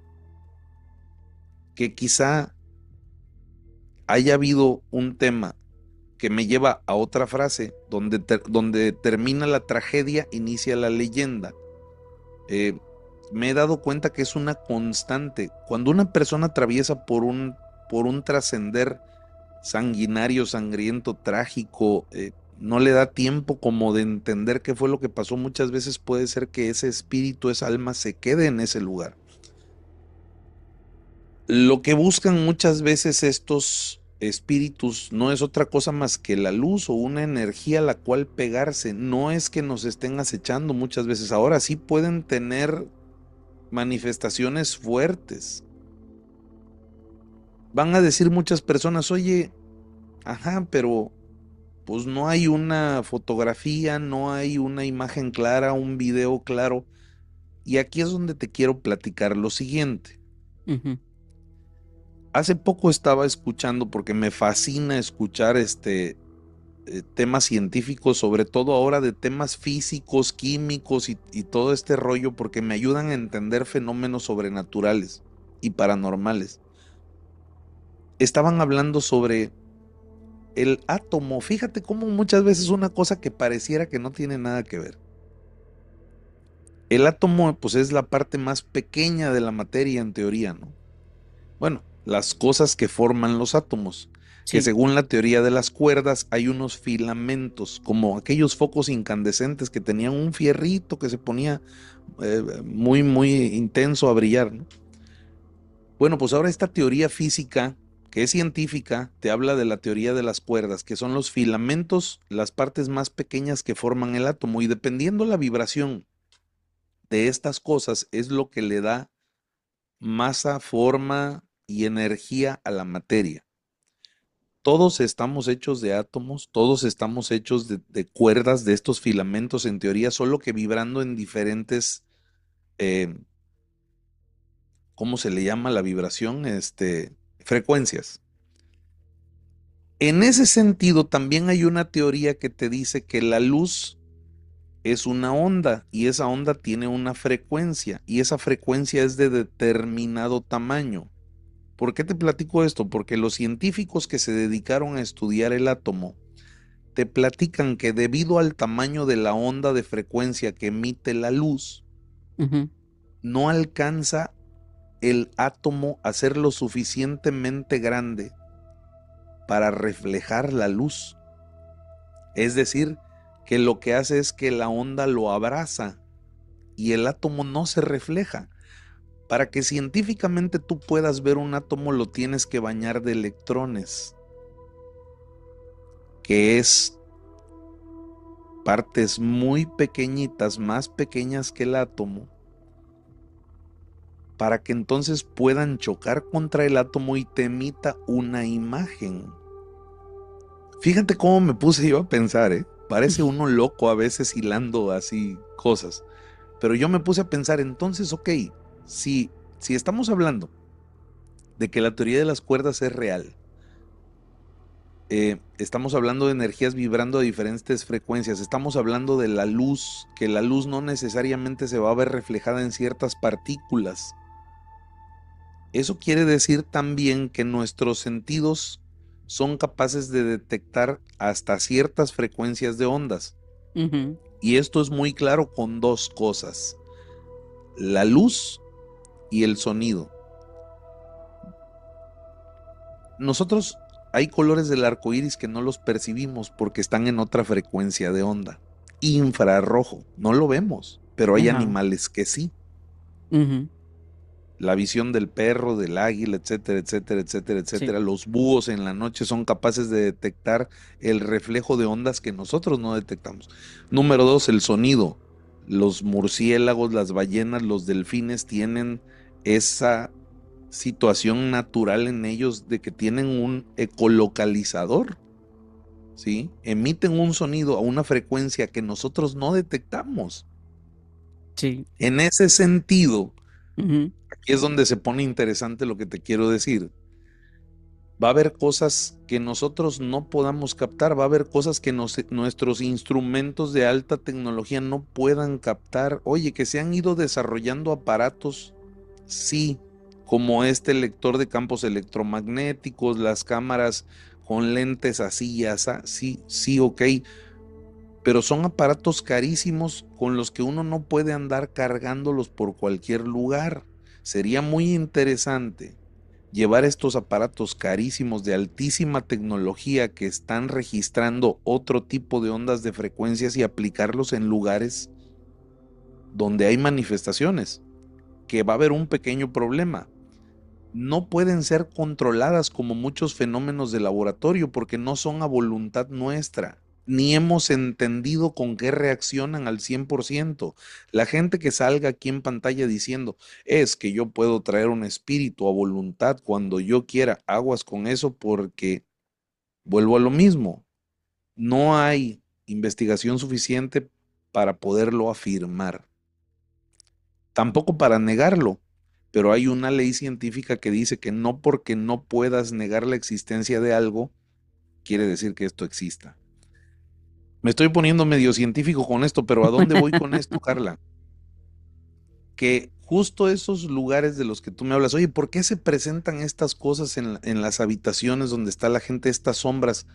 que quizá haya habido un tema que me lleva a otra frase, donde termina la tragedia, inicia la leyenda. Me he dado cuenta que es una constante. Cuando una persona atraviesa por un trascender sanguinario, sangriento, trágico, no le da tiempo como de entender qué fue lo que pasó. Muchas veces puede ser que ese espíritu, esa alma se quede en ese lugar. Lo que buscan muchas veces estos espíritus no es otra cosa más que la luz o una energía a la cual pegarse. No es que nos estén acechando muchas veces. Ahora sí pueden tener manifestaciones fuertes. Van a decir muchas personas, oye, ajá, pero pues no hay una fotografía, no hay una imagen clara, un video claro. Y aquí es donde te quiero platicar lo siguiente. Ujú. Hace poco estaba escuchando, porque me fascina escuchar temas científicos, sobre todo ahora de temas físicos, químicos y todo este rollo, porque me ayudan a entender fenómenos sobrenaturales y paranormales. Estaban hablando sobre el átomo. Fíjate cómo muchas veces una cosa que pareciera que no tiene nada que ver. El átomo, pues, es la parte más pequeña de la materia en teoría, ¿no? Bueno, las cosas que forman los átomos, que Sí. según la teoría de las cuerdas hay unos filamentos, como aquellos focos incandescentes que tenían un fierrito que se ponía muy intenso a brillar, ¿no? Bueno, pues ahora esta teoría física, que es científica, te habla de la teoría de las cuerdas, que son los filamentos, las partes más pequeñas que forman el átomo, y dependiendo la vibración de estas cosas es lo que le da masa, forma y energía a la materia. Todos estamos hechos de átomos, todos estamos hechos de cuerdas, de estos filamentos en teoría, solo que vibrando en diferentes, eh, ¿cómo se le llama la vibración? Frecuencias. En ese sentido, también hay una teoría que te dice que la luz es una onda y esa onda tiene una frecuencia y esa frecuencia es de determinado tamaño. ¿Por qué te platico esto? Porque los científicos que se dedicaron a estudiar el átomo te platican que debido al tamaño de la onda de frecuencia que emite la luz, Ujú. no alcanza el átomo a ser lo suficientemente grande para reflejar la luz. Es decir, que lo que hace es que la onda lo abraza y el átomo no se refleja. Para que científicamente tú puedas ver un átomo lo tienes que bañar de electrones, que es partes muy pequeñitas, más pequeñas que el átomo, para que entonces puedan chocar contra el átomo y te emita una imagen. Fíjate cómo me puse yo a pensar, ¿eh? Parece uno loco a veces hilando así cosas. Pero yo me puse a pensar, entonces, ok, si estamos hablando de que la teoría de las cuerdas es real, estamos hablando de energías vibrando a diferentes frecuencias, estamos hablando de la luz, que la luz no necesariamente se va a ver reflejada en ciertas partículas. Eso quiere decir también que nuestros sentidos son capaces de detectar hasta ciertas frecuencias de ondas. Ujú. Y esto es muy claro con dos cosas: la luz y el sonido. Nosotros hay colores del arco iris que no los percibimos porque están en otra frecuencia de onda. Infrarrojo, no lo vemos, pero hay Ajá. animales que sí. Ujú. La visión del perro, del águila, etcétera, etcétera, etcétera, Sí. etcétera. Los búhos en la noche son capaces de detectar el reflejo de ondas que nosotros no detectamos. Número dos, el sonido. Los murciélagos, las ballenas, los delfines tienen esa situación natural en ellos de que tienen un ecolocalizador, ¿sí? Emiten un sonido a una frecuencia que nosotros no detectamos. Sí. En ese sentido, Ujú. aquí es donde se pone interesante lo que te quiero decir. Va a haber cosas que nosotros no podamos captar, va a haber cosas que nuestros instrumentos de alta tecnología no puedan captar. Oye, que se han ido desarrollando aparatos, sí, como este lector de campos electromagnéticos, las cámaras con lentes así y así, sí, sí, ok, pero son aparatos carísimos con los que uno no puede andar cargándolos por cualquier lugar. Sería muy interesante llevar estos aparatos carísimos de altísima tecnología que están registrando otro tipo de ondas de frecuencias y aplicarlos en lugares donde hay manifestaciones, que va a haber un pequeño problema. No pueden ser controladas como muchos fenómenos de laboratorio porque no son a voluntad nuestra, ni hemos entendido con qué reaccionan al 100%. La gente que salga aquí en pantalla diciendo, es que yo puedo traer un espíritu a voluntad cuando yo quiera, aguas con eso porque vuelvo a lo mismo, no hay investigación suficiente para poderlo afirmar, tampoco para negarlo, pero hay una ley científica que dice que no porque no puedas negar la existencia de algo, quiere decir que esto exista. Me estoy poniendo medio científico con esto, pero ¿a dónde voy con esto, Carla? Que justo esos lugares de los que tú me hablas, oye, ¿por qué se presentan estas cosas en las habitaciones donde está la gente, estas sombras?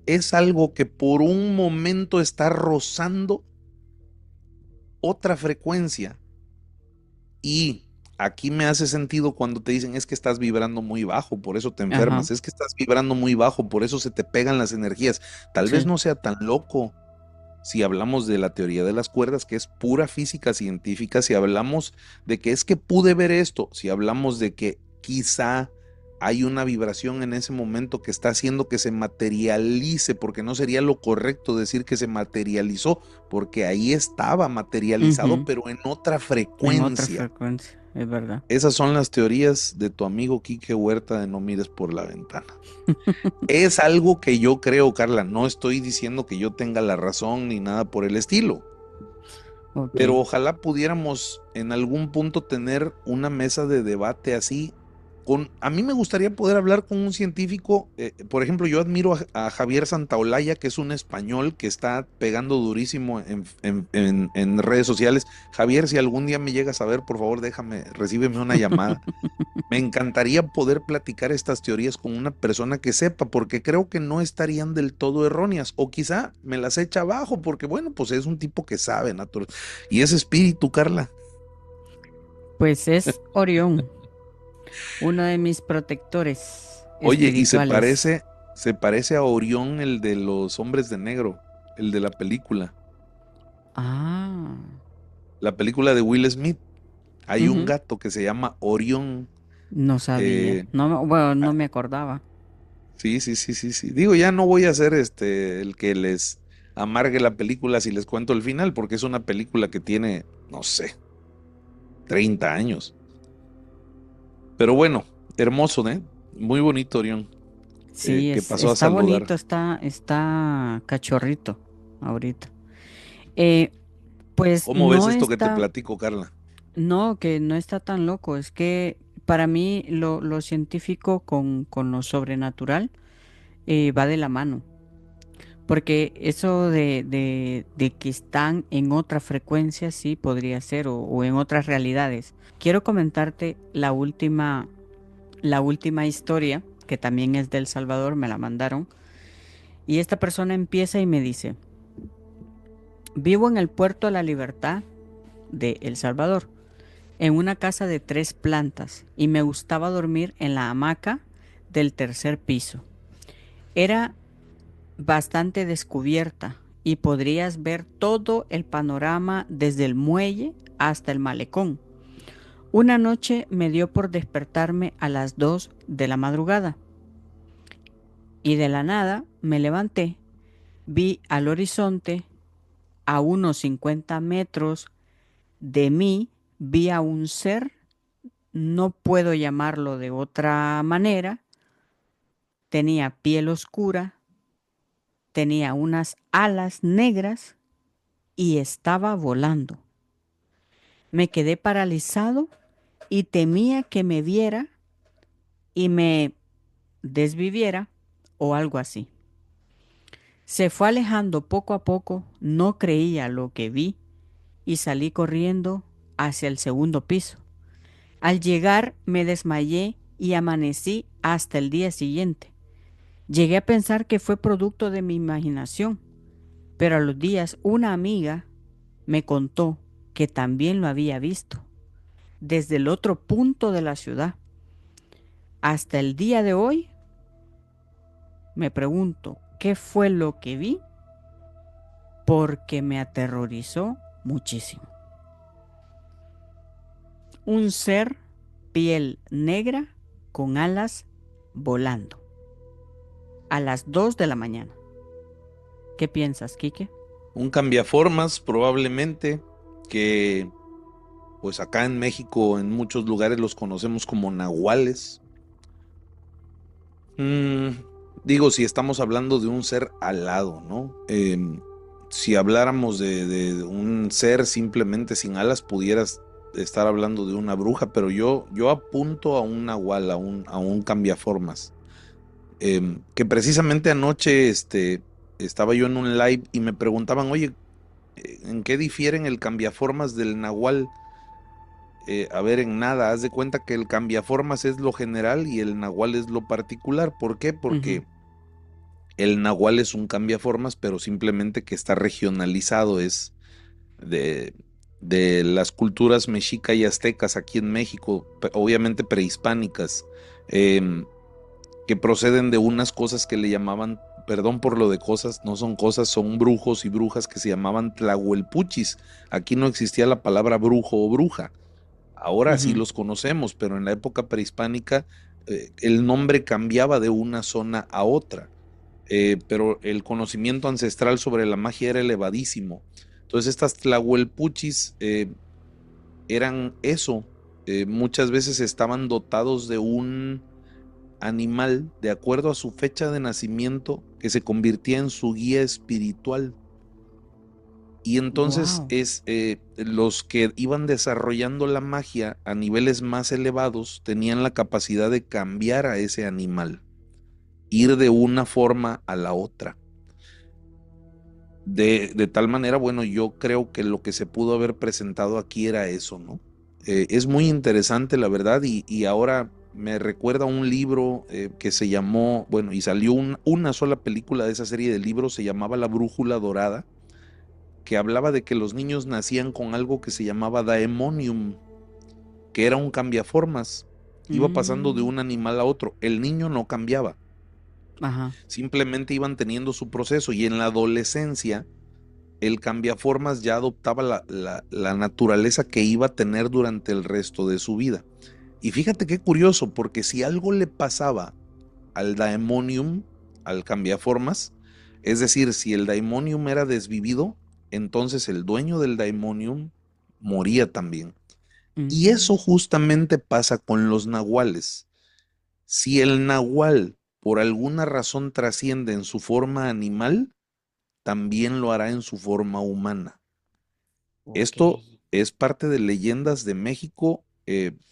Es algo que por un momento está rozando otra frecuencia. Y aquí me hace sentido cuando te dicen es que estás vibrando muy bajo, por eso te Ajá. enfermas, es que estás vibrando muy bajo, por eso se te pegan las energías. Tal vez Sí. no sea tan loco si hablamos de la teoría de las cuerdas, que es pura física científica, si hablamos de que es que pude ver esto, si hablamos de que quizá hay una vibración en ese momento que está haciendo que se materialice, porque no sería lo correcto decir que se materializó, porque ahí estaba materializado, Ujú. pero en otra En otra frecuencia. frecuencia, es verdad. Esas son las teorías de tu amigo Quique Huerta de No mires por la ventana. Es algo que yo creo, Carla, no estoy diciendo que yo tenga la razón ni nada por el estilo, Ok. pero ojalá pudiéramos en algún punto tener una mesa de debate así. A mí me gustaría poder hablar con un científico, por ejemplo, yo admiro a Javier Santaolalla, que es un español que está pegando durísimo en redes sociales. Javier, si algún día me llegas a ver, por favor, recíbeme una llamada. Me encantaría poder platicar estas teorías con una persona que sepa, porque creo que no estarían del todo erróneas, o quizá me las echa abajo, porque bueno, pues es un tipo que sabe, natural. Y ese espíritu, Carla. Pues es Orión, uno de mis protectores Oye, y espirituales. se parece a Orión, el de los hombres de negro, el de Ah, la película de Will Smith. Hay un ujú. gato que se llama Orión. No sabía. eh, No, bueno, no ah, me acordaba. sí, sí, sí, sí, sí. Digo, ya no voy a ser el que les amargue la película si les cuento el final, porque es una película que tiene, no sé, 30 años. Pero bueno, hermoso, ¿eh? Muy bonito, Orión, Sí, que pasó a está saludar. bonito, está cachorrito ahorita. Eh, pues ¿Cómo ves no esto que te está, platico, Carla? no, que no está tan loco. Es que para mí lo científico con lo sobrenatural va de la mano. Porque eso de que están en otra frecuencia, sí podría ser, o en otras realidades. Quiero comentarte la última historia, que también es de El Salvador, me la mandaron. Y esta persona empieza y me dice, vivo en el puerto de la Libertad de El Salvador, en una casa de 3 plantas, y me gustaba dormir en la hamaca del tercer piso. Era bastante descubierta y podrías ver todo el panorama desde el muelle hasta el malecón. Una noche me dio por despertarme a las 2 de la madrugada y de la nada me levanté, vi al horizonte a unos 50 metros de mí, vi a un ser, no puedo llamarlo de otra manera, tenía piel oscura, tenía unas alas negras y estaba volando. Me quedé paralizado y temía que me viera y me desviviera o algo así. Se fue alejando poco a poco, no creía lo que vi y salí corriendo hacia el segundo piso. Al llegar me desmayé y amanecí hasta el día siguiente. Llegué a pensar que fue producto de mi imaginación, pero a los días una amiga me contó que también lo había visto desde el otro punto de la ciudad. Hasta el día de hoy me pregunto qué fue lo que vi porque me aterrorizó muchísimo. Un ser piel negra con alas volando a las 2 de la mañana. ¿Qué piensas, Quique? Un cambiaformas, probablemente, que pues acá en México, en muchos lugares los conocemos como nahuales. Mm, digo, si estamos hablando de un ser alado, ¿no? Si habláramos de un ser simplemente sin alas, pudieras estar hablando de una bruja, pero yo apunto a un nahual, a un cambiaformas. Que precisamente anoche estaba yo en un live y me preguntaban, oye, ¿en qué difieren el cambiaformas del nahual? A ver, en nada, haz de cuenta que el cambiaformas es lo general y el nahual es lo particular. ¿Por qué? Ujú, Porque el nahual es un cambiaformas, pero simplemente que está regionalizado, es de, de las culturas mexica y aztecas aquí en México, obviamente prehispánicas, em, que proceden de unas cosas que le llamaban, perdón por lo de cosas, no son cosas, son brujos y brujas que se llamaban tlahuelpuchis. Aquí no existía la palabra brujo o bruja. Ahora sí ujú. los conocemos, pero en la época prehispánica el nombre cambiaba de una zona a otra, pero el conocimiento ancestral sobre la magia era elevadísimo. Entonces estas tlahuelpuchis eran eso, muchas veces estaban dotados de un animal de acuerdo a su fecha de nacimiento que se convertía en su guía espiritual. Y entonces Wow. los que iban desarrollando la magia a niveles más elevados tenían la capacidad de cambiar a ese animal, ir de una forma a la otra. De tal manera, bueno, yo creo que lo que se pudo haber presentado aquí era eso, ¿no? Es muy interesante, la verdad, y ahora me recuerda un libro que se llamó, bueno, y salió una sola película de esa serie de libros, se llamaba La Brújula Dorada, que hablaba de que los niños nacían con algo que se llamaba daemonium, que era un cambiaformas, iba pasando de Mm, un animal a otro, el niño no cambiaba, ajá. simplemente iban teniendo su proceso y en la adolescencia el cambiaformas ya adoptaba la naturaleza que iba a tener durante el resto de su vida. Y fíjate qué curioso, porque si algo le pasaba al daemonium, al cambiaformas, es decir, si el daemonium era desvivido, entonces el dueño del daemonium moría también. Y eso Mm, justamente pasa con los nahuales. Si el nahual por alguna razón trasciende en su forma animal, también lo hará en su forma humana. ok. Esto es parte de leyendas de México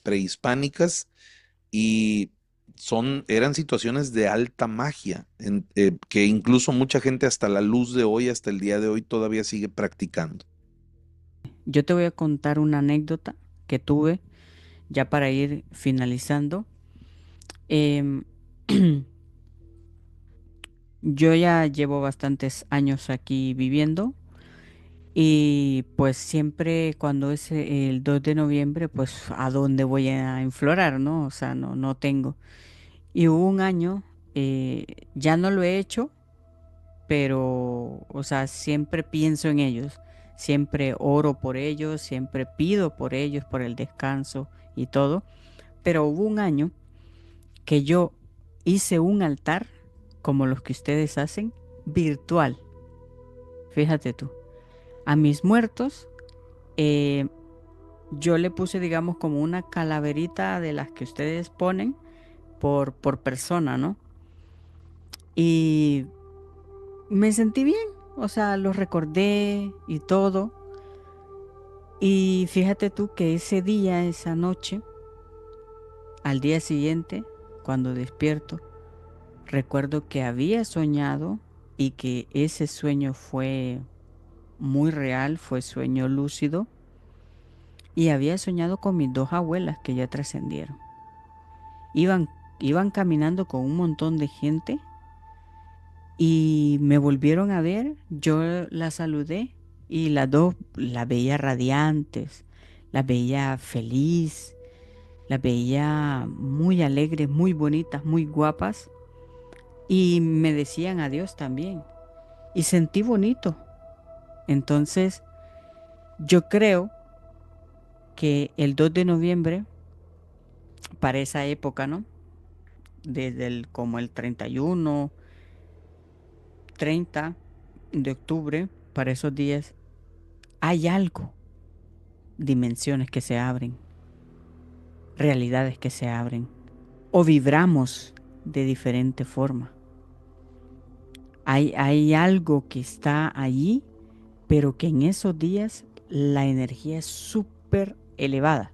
prehispánicas y eran situaciones de alta magia, que incluso mucha gente hasta la luz de hoy, hasta el día de hoy, todavía sigue practicando. Yo te voy a contar una anécdota que tuve ya para ir finalizando. Em, yo ya llevo bastantes años aquí viviendo y pues siempre cuando es el 2 de noviembre, pues a dónde voy a inflorar, ¿no? O sea, no tengo. Y hubo un año, ya no lo he hecho, pero, o sea, siempre pienso en ellos, siempre oro por ellos, siempre pido por ellos, por el descanso y todo. Pero hubo un año que yo hice un altar como los que ustedes hacen, virtual, fíjate tú. A mis muertos, eh, yo le puse, digamos, como una calaverita de las que ustedes ponen por persona, ¿no? Y me sentí bien, o sea, los recordé y todo. Y fíjate tú que ese día, esa noche, al día siguiente, cuando despierto, recuerdo que había soñado y que ese sueño fue muy real, fue sueño lúcido, y había soñado con mis dos abuelas que ya trascendieron. Iban, iban caminando con un montón de gente y me volvieron a ver, yo las saludé y las dos las veía radiantes, las veía feliz, las veía muy alegres, muy bonitas, muy guapas y me decían adiós también y sentí bonito. Entonces yo creo que el 2 de noviembre, para esa época, ¿no? Desde como el 31, 30 de octubre, para esos días, hay algo, dimensiones que se abren, realidades que se abren, o vibramos de diferente forma. Hay algo que está allí, pero que en esos días la energía es súper elevada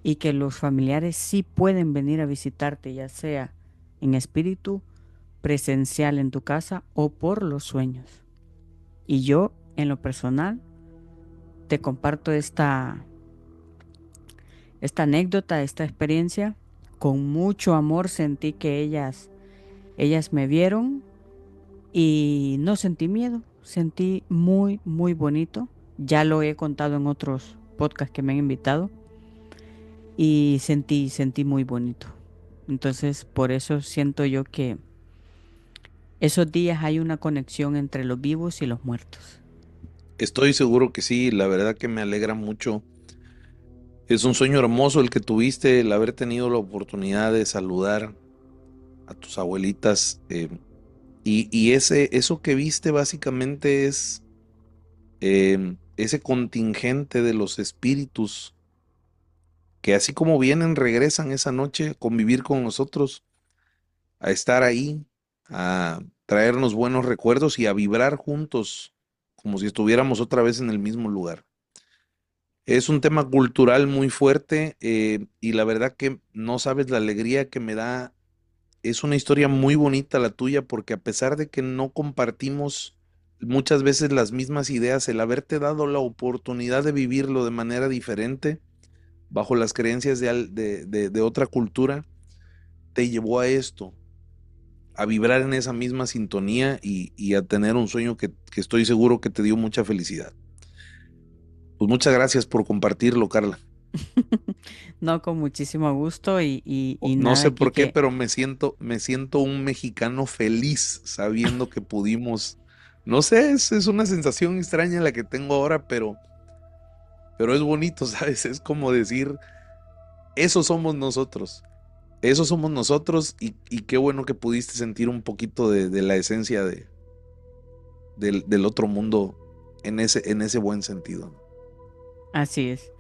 y que los familiares sí pueden venir a visitarte, ya sea en espíritu, presencial en tu casa o por los sueños. Y yo, en lo personal, te comparto esta anécdota, esta experiencia. Con mucho amor sentí que ellas me vieron y no sentí miedo, sentí muy, muy bonito. Ya lo he contado en otros podcasts que me han invitado y sentí muy bonito. Entonces, por eso siento yo que esos días hay una conexión entre los vivos y los muertos. Estoy seguro que sí, la verdad que me alegra mucho Es un sueño hermoso el que tuviste, el haber tenido la oportunidad de saludar a tus abuelitas. Y eso que viste básicamente es ese contingente de los espíritus que así como vienen, regresan esa noche a convivir con nosotros, a estar ahí, a traernos buenos recuerdos y a vibrar juntos, como si estuviéramos otra vez en el mismo lugar. Es un tema cultural muy fuerte y la verdad que no sabes la alegría que me da. Es una historia muy bonita la tuya porque a pesar de que no compartimos muchas veces las mismas ideas, el haberte dado la oportunidad de vivirlo de manera diferente, bajo las creencias de otra cultura, te llevó a esto, a vibrar en esa misma sintonía y a tener un sueño que estoy seguro que te dio mucha felicidad. Pues muchas gracias por compartirlo, Carla. No, con muchísimo gusto y No nada sé aquí por qué, que... pero me siento un mexicano feliz sabiendo que pudimos, no sé, es una sensación extraña la que tengo ahora, pero es bonito, ¿sabes? Es como decir, esos somos nosotros y qué bueno que pudiste sentir un poquito de la esencia del otro mundo en ese buen sentido. Así es.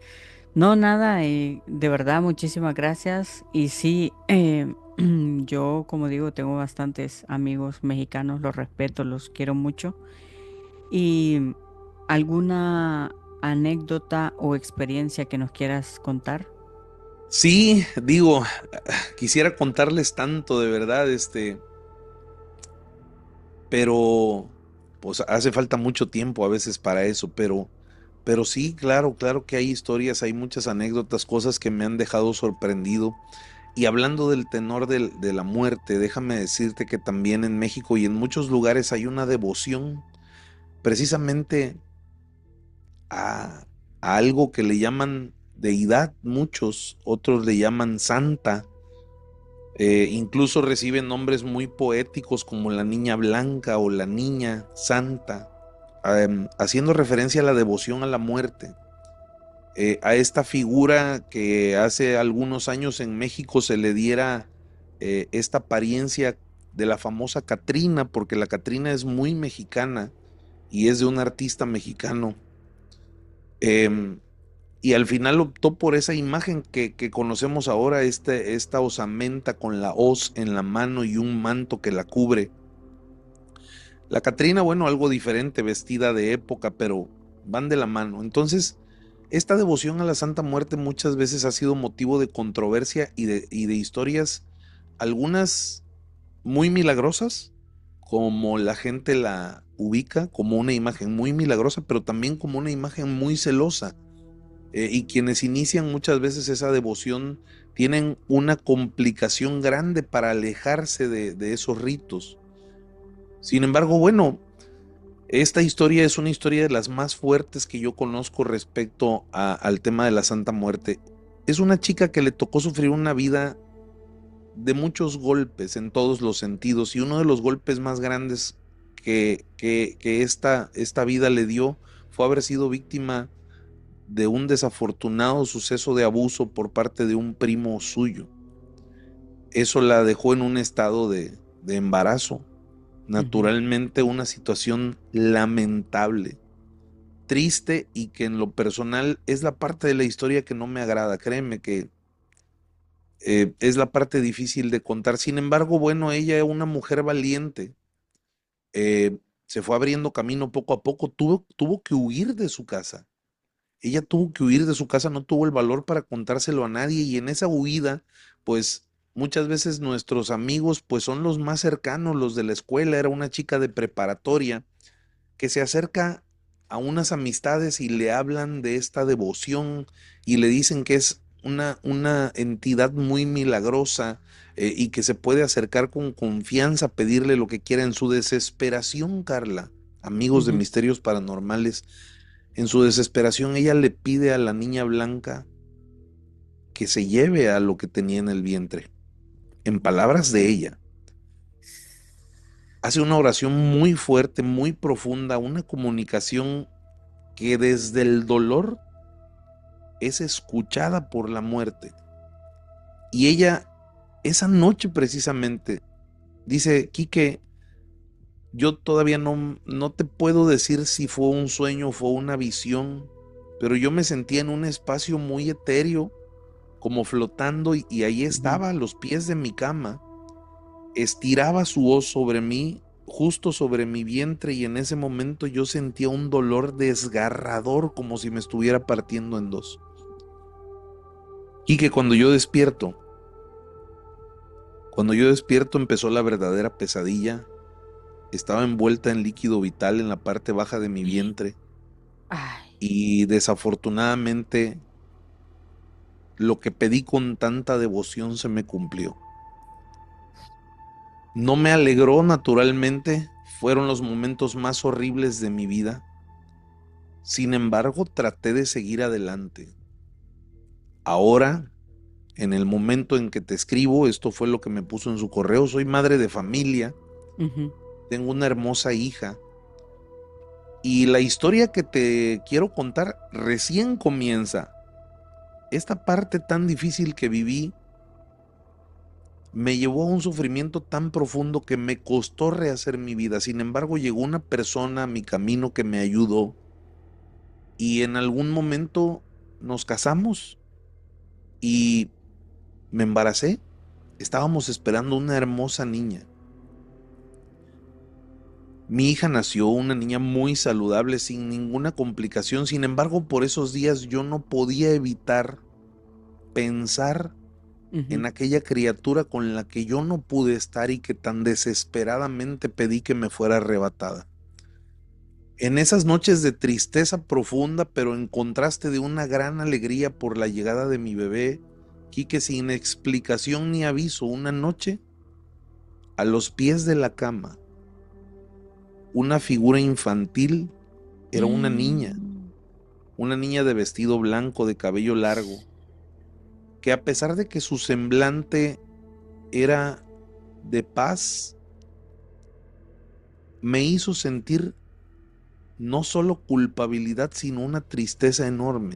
No, nada, de verdad, muchísimas gracias. Y sí, yo, como digo, tengo bastantes amigos mexicanos, los respeto, los quiero mucho. ¿Y alguna anécdota o experiencia que nos quieras contar? Sí, digo, quisiera contarles tanto de verdad, pero pues hace falta mucho tiempo a veces para eso, pero sí, claro, claro que hay historias, hay muchas anécdotas, cosas que me han dejado sorprendido. Y hablando del tenor de la muerte, déjame decirte que también en México y en muchos lugares hay una devoción precisamente a, a algo que le llaman deidad, muchos, otros le llaman santa. Incluso reciben nombres muy poéticos como la niña blanca o la niña santa, haciendo referencia a la devoción a la muerte, a esta figura que hace algunos años en México se le diera esta apariencia de la famosa Catrina, porque la Catrina es muy mexicana y es de un artista mexicano. Em, y al final optó por esa imagen que conocemos ahora, esta osamenta con la hoz en la mano y un manto que la cubre. La Catrina, bueno, algo diferente, vestida de época, pero van de la mano. Entonces, esta devoción a la Santa Muerte muchas veces ha sido motivo de controversia y de historias, algunas muy milagrosas, como la gente la ubica, como una imagen muy milagrosa, pero también como una imagen muy celosa. Y quienes inician muchas veces esa devoción tienen una complicación grande para alejarse de esos ritos. Sin embargo, bueno, esta historia es una historia de las más fuertes que yo conozco respecto al tema de la Santa Muerte. Es una chica que le tocó sufrir una vida de muchos golpes en todos los sentidos y uno de los golpes más grandes que esta vida le dio fue haber sido víctima de un desafortunado suceso de abuso por parte de un primo suyo. Eso la dejó en un estado de embarazo, Ujú, naturalmente una situación lamentable, triste y que en lo personal es la parte de la historia que no me agrada, créeme que es la parte difícil de contar. Sin embargo, bueno, ella es una mujer valiente, se fue abriendo camino poco a poco, tuvo que huir de su casa. Ella tuvo que huir de su casa, no tuvo el valor para contárselo a nadie y en esa huida, pues muchas veces nuestros amigos, pues son los más cercanos, los de la escuela, era una chica de preparatoria que se acerca a unas amistades y le hablan de esta devoción y le dicen que es una entidad muy milagrosa y que se puede acercar con confianza, pedirle lo que quiera en su desesperación, Carla, amigos de ujú. misterios paranormales, en su desesperación ella le pide a la niña blanca que se lleve a lo que tenía en el vientre, en palabras de ella. Hace una oración muy fuerte, muy profunda, una comunicación que desde el dolor es escuchada por la muerte. Y ella, esa noche precisamente, dice: Quique, yo todavía no te puedo decir si fue un sueño o fue una visión, pero yo me sentía en un espacio muy etéreo, como flotando, y ahí Ujú. estaba a los pies de mi cama. Estiraba su voz sobre mí, justo sobre mi vientre, y en ese momento yo sentía un dolor desgarrador, como si me estuviera partiendo en dos. Y que cuando yo despierto empezó la verdadera pesadilla. Estaba envuelta en líquido vital en la parte baja de mi vientre, Ay. y desafortunadamente lo que pedí con tanta devoción se me cumplió. No me alegró, naturalmente, fueron los momentos más horribles de mi vida. Sin embargo, traté de seguir adelante. Ahora, en el momento en que te escribo, esto fue lo que me puso en su correo: soy madre de familia, Ujú. tengo una hermosa hija, y la historia que te quiero contar recién comienza. Esta parte tan difícil que viví me llevó a un sufrimiento tan profundo que me costó rehacer mi vida. Sin embargo, llegó una persona a mi camino que me ayudó, y en algún momento nos casamos y me embaracé. Estábamos esperando una hermosa niña. Mi hija nació, una niña muy saludable, sin ninguna complicación. Sin embargo, por esos días yo no podía evitar pensar Ujú. en aquella criatura con la que yo no pude estar y que tan desesperadamente pedí que me fuera arrebatada. En esas noches de tristeza profunda, pero en contraste de una gran alegría por la llegada de mi bebé, Quique, sin explicación ni aviso, una noche, a los pies de la cama, una figura infantil, era Mm. una niña de vestido blanco, de cabello largo, que a pesar de que su semblante era de paz, me hizo sentir no solo culpabilidad, sino una tristeza enorme.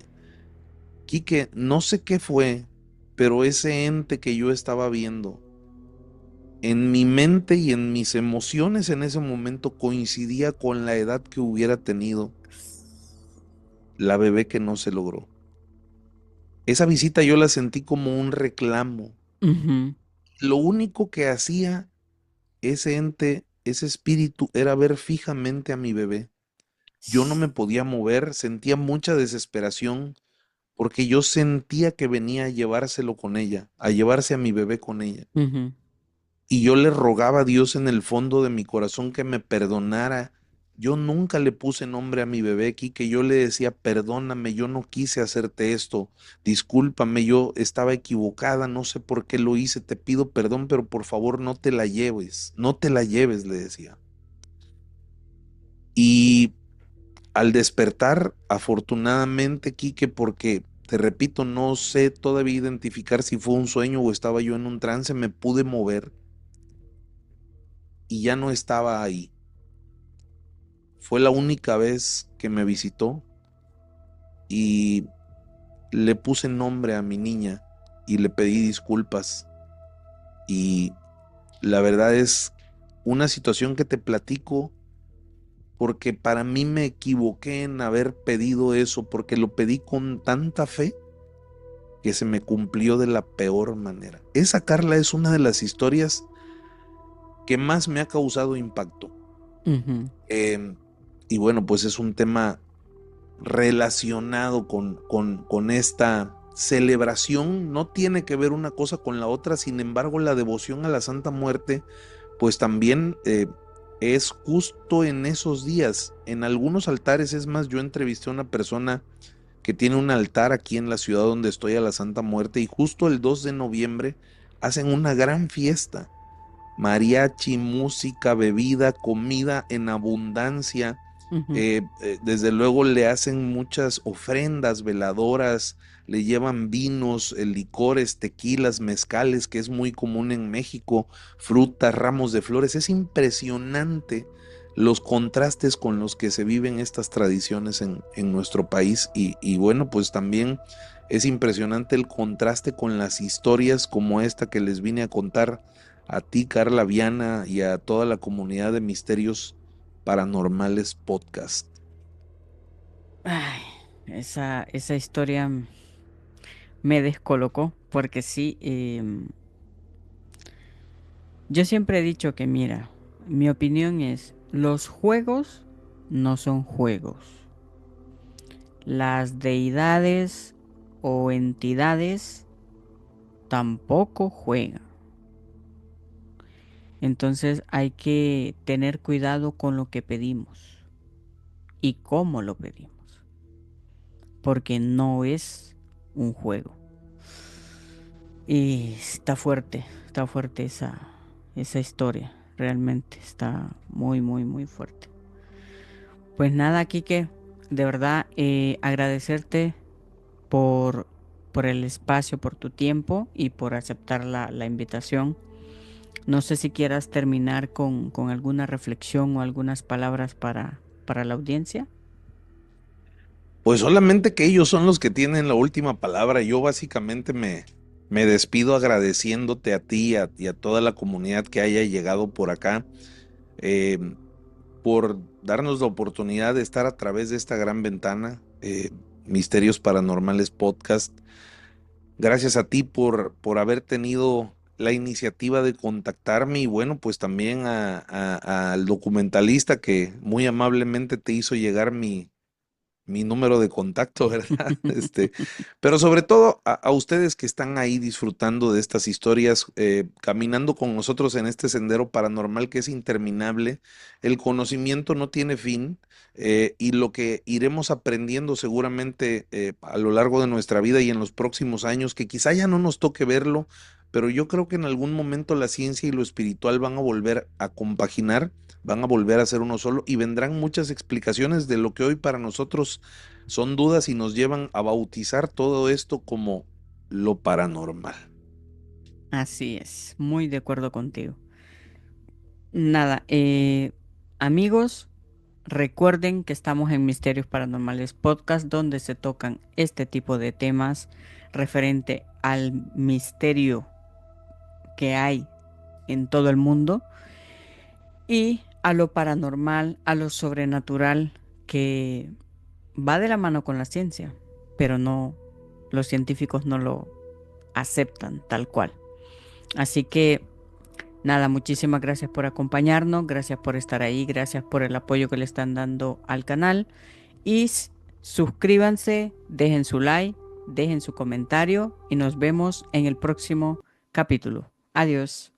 Quique, no sé qué fue, pero ese ente que yo estaba viendo, en mi mente y en mis emociones en ese momento coincidía con la edad que hubiera tenido la bebé que no se logró. Esa visita yo la sentí como un reclamo. Ujú. Lo único que hacía ese ente, ese espíritu, era ver fijamente a mi bebé. Yo no me podía mover, sentía mucha desesperación, porque yo sentía que venía a llevárselo con ella, a llevarse a mi bebé con ella. Ujú. Y yo le rogaba a Dios en el fondo de mi corazón que me perdonara. Yo nunca le puse nombre a mi bebé aquí, que yo le decía: perdóname, yo no quise hacerte esto, discúlpame, yo estaba equivocada, no sé por qué lo hice, te pido perdón, pero por favor no te la lleves, no te la lleves, le decía. Y al despertar, afortunadamente, Quique, porque te repito, no sé todavía identificar si fue un sueño o estaba yo en un trance, me pude mover y ya no estaba ahí. Fue la única vez que me visitó, y le puse nombre a mi niña y le pedí disculpas. Y la verdad es una situación que te platico porque para mí me equivoqué en haber pedido eso, porque lo pedí con tanta fe que se me cumplió de la peor manera. Esa, Carla, es una de las historias que más me ha causado impacto. Ujú. Eh, y bueno, pues es un tema relacionado con esta celebración. No tiene que ver una cosa con la otra. Sin embargo, la devoción a la Santa Muerte, pues también es justo en esos días. En algunos altares, es más, yo entrevisté a una persona que tiene un altar aquí en la ciudad donde estoy, a la Santa Muerte, y justo el 2 de noviembre hacen una gran fiesta. Mariachi, música, bebida, comida en abundancia. Ujú. Desde luego le hacen muchas ofrendas, veladoras, le llevan vinos, licores, tequilas, mezcales, que es muy común en México, frutas, ramos de flores. Es impresionante los contrastes con los que se viven estas tradiciones en nuestro país y bueno, pues también es impresionante el contraste con las historias como esta que les vine a contar a ti, Carla Viana, y a toda la comunidad de Misterios Paranormales Podcast. Ay, esa historia me descolocó porque sí, yo siempre he dicho que mira, mi opinión es, los juegos no son juegos. Las deidades o entidades tampoco juegan. Entonces hay que tener cuidado con lo que pedimos y cómo lo pedimos, porque no es un juego. Y está fuerte esa historia, realmente está muy, muy, muy fuerte. Pues nada, Quique, de verdad agradecerte por, por el espacio, por tu tiempo y por aceptar la invitación. No sé si quieras terminar con alguna reflexión o algunas palabras para la audiencia. Pues solamente que ellos son los que tienen la última palabra. Yo básicamente me despido agradeciéndote a ti y a toda la comunidad que haya llegado por acá, eh, por darnos la oportunidad de estar a través de esta gran ventana, Misterios Paranormales Podcast. Gracias a ti por haber tenido la iniciativa de contactarme y bueno, pues también al documentalista que muy amablemente te hizo llegar mi número de contacto, ¿verdad? Pero sobre todo a ustedes que están ahí disfrutando de estas historias, caminando con nosotros en este sendero paranormal que es interminable. El conocimiento no tiene fin, y lo que iremos aprendiendo seguramente a lo largo de nuestra vida y en los próximos años, que quizá ya no nos toque verlo, pero yo creo que en algún momento la ciencia y lo espiritual van a volver a compaginar, van a volver a ser uno solo y vendrán muchas explicaciones de lo que hoy para nosotros son dudas y nos llevan a bautizar todo esto como lo paranormal. Así es, muy de acuerdo contigo. Nada, amigos, recuerden que estamos en Misterios Paranormales Podcast, donde se tocan este tipo de temas referente al misterio que hay en todo el mundo y a lo paranormal, a lo sobrenatural que va de la mano con la ciencia, pero no, los científicos no lo aceptan tal cual. Así que nada, muchísimas gracias por acompañarnos, gracias por estar ahí, gracias por el apoyo que le están dando al canal y suscríbanse, dejen su like, dejen su comentario y nos vemos en el próximo capítulo. Adiós.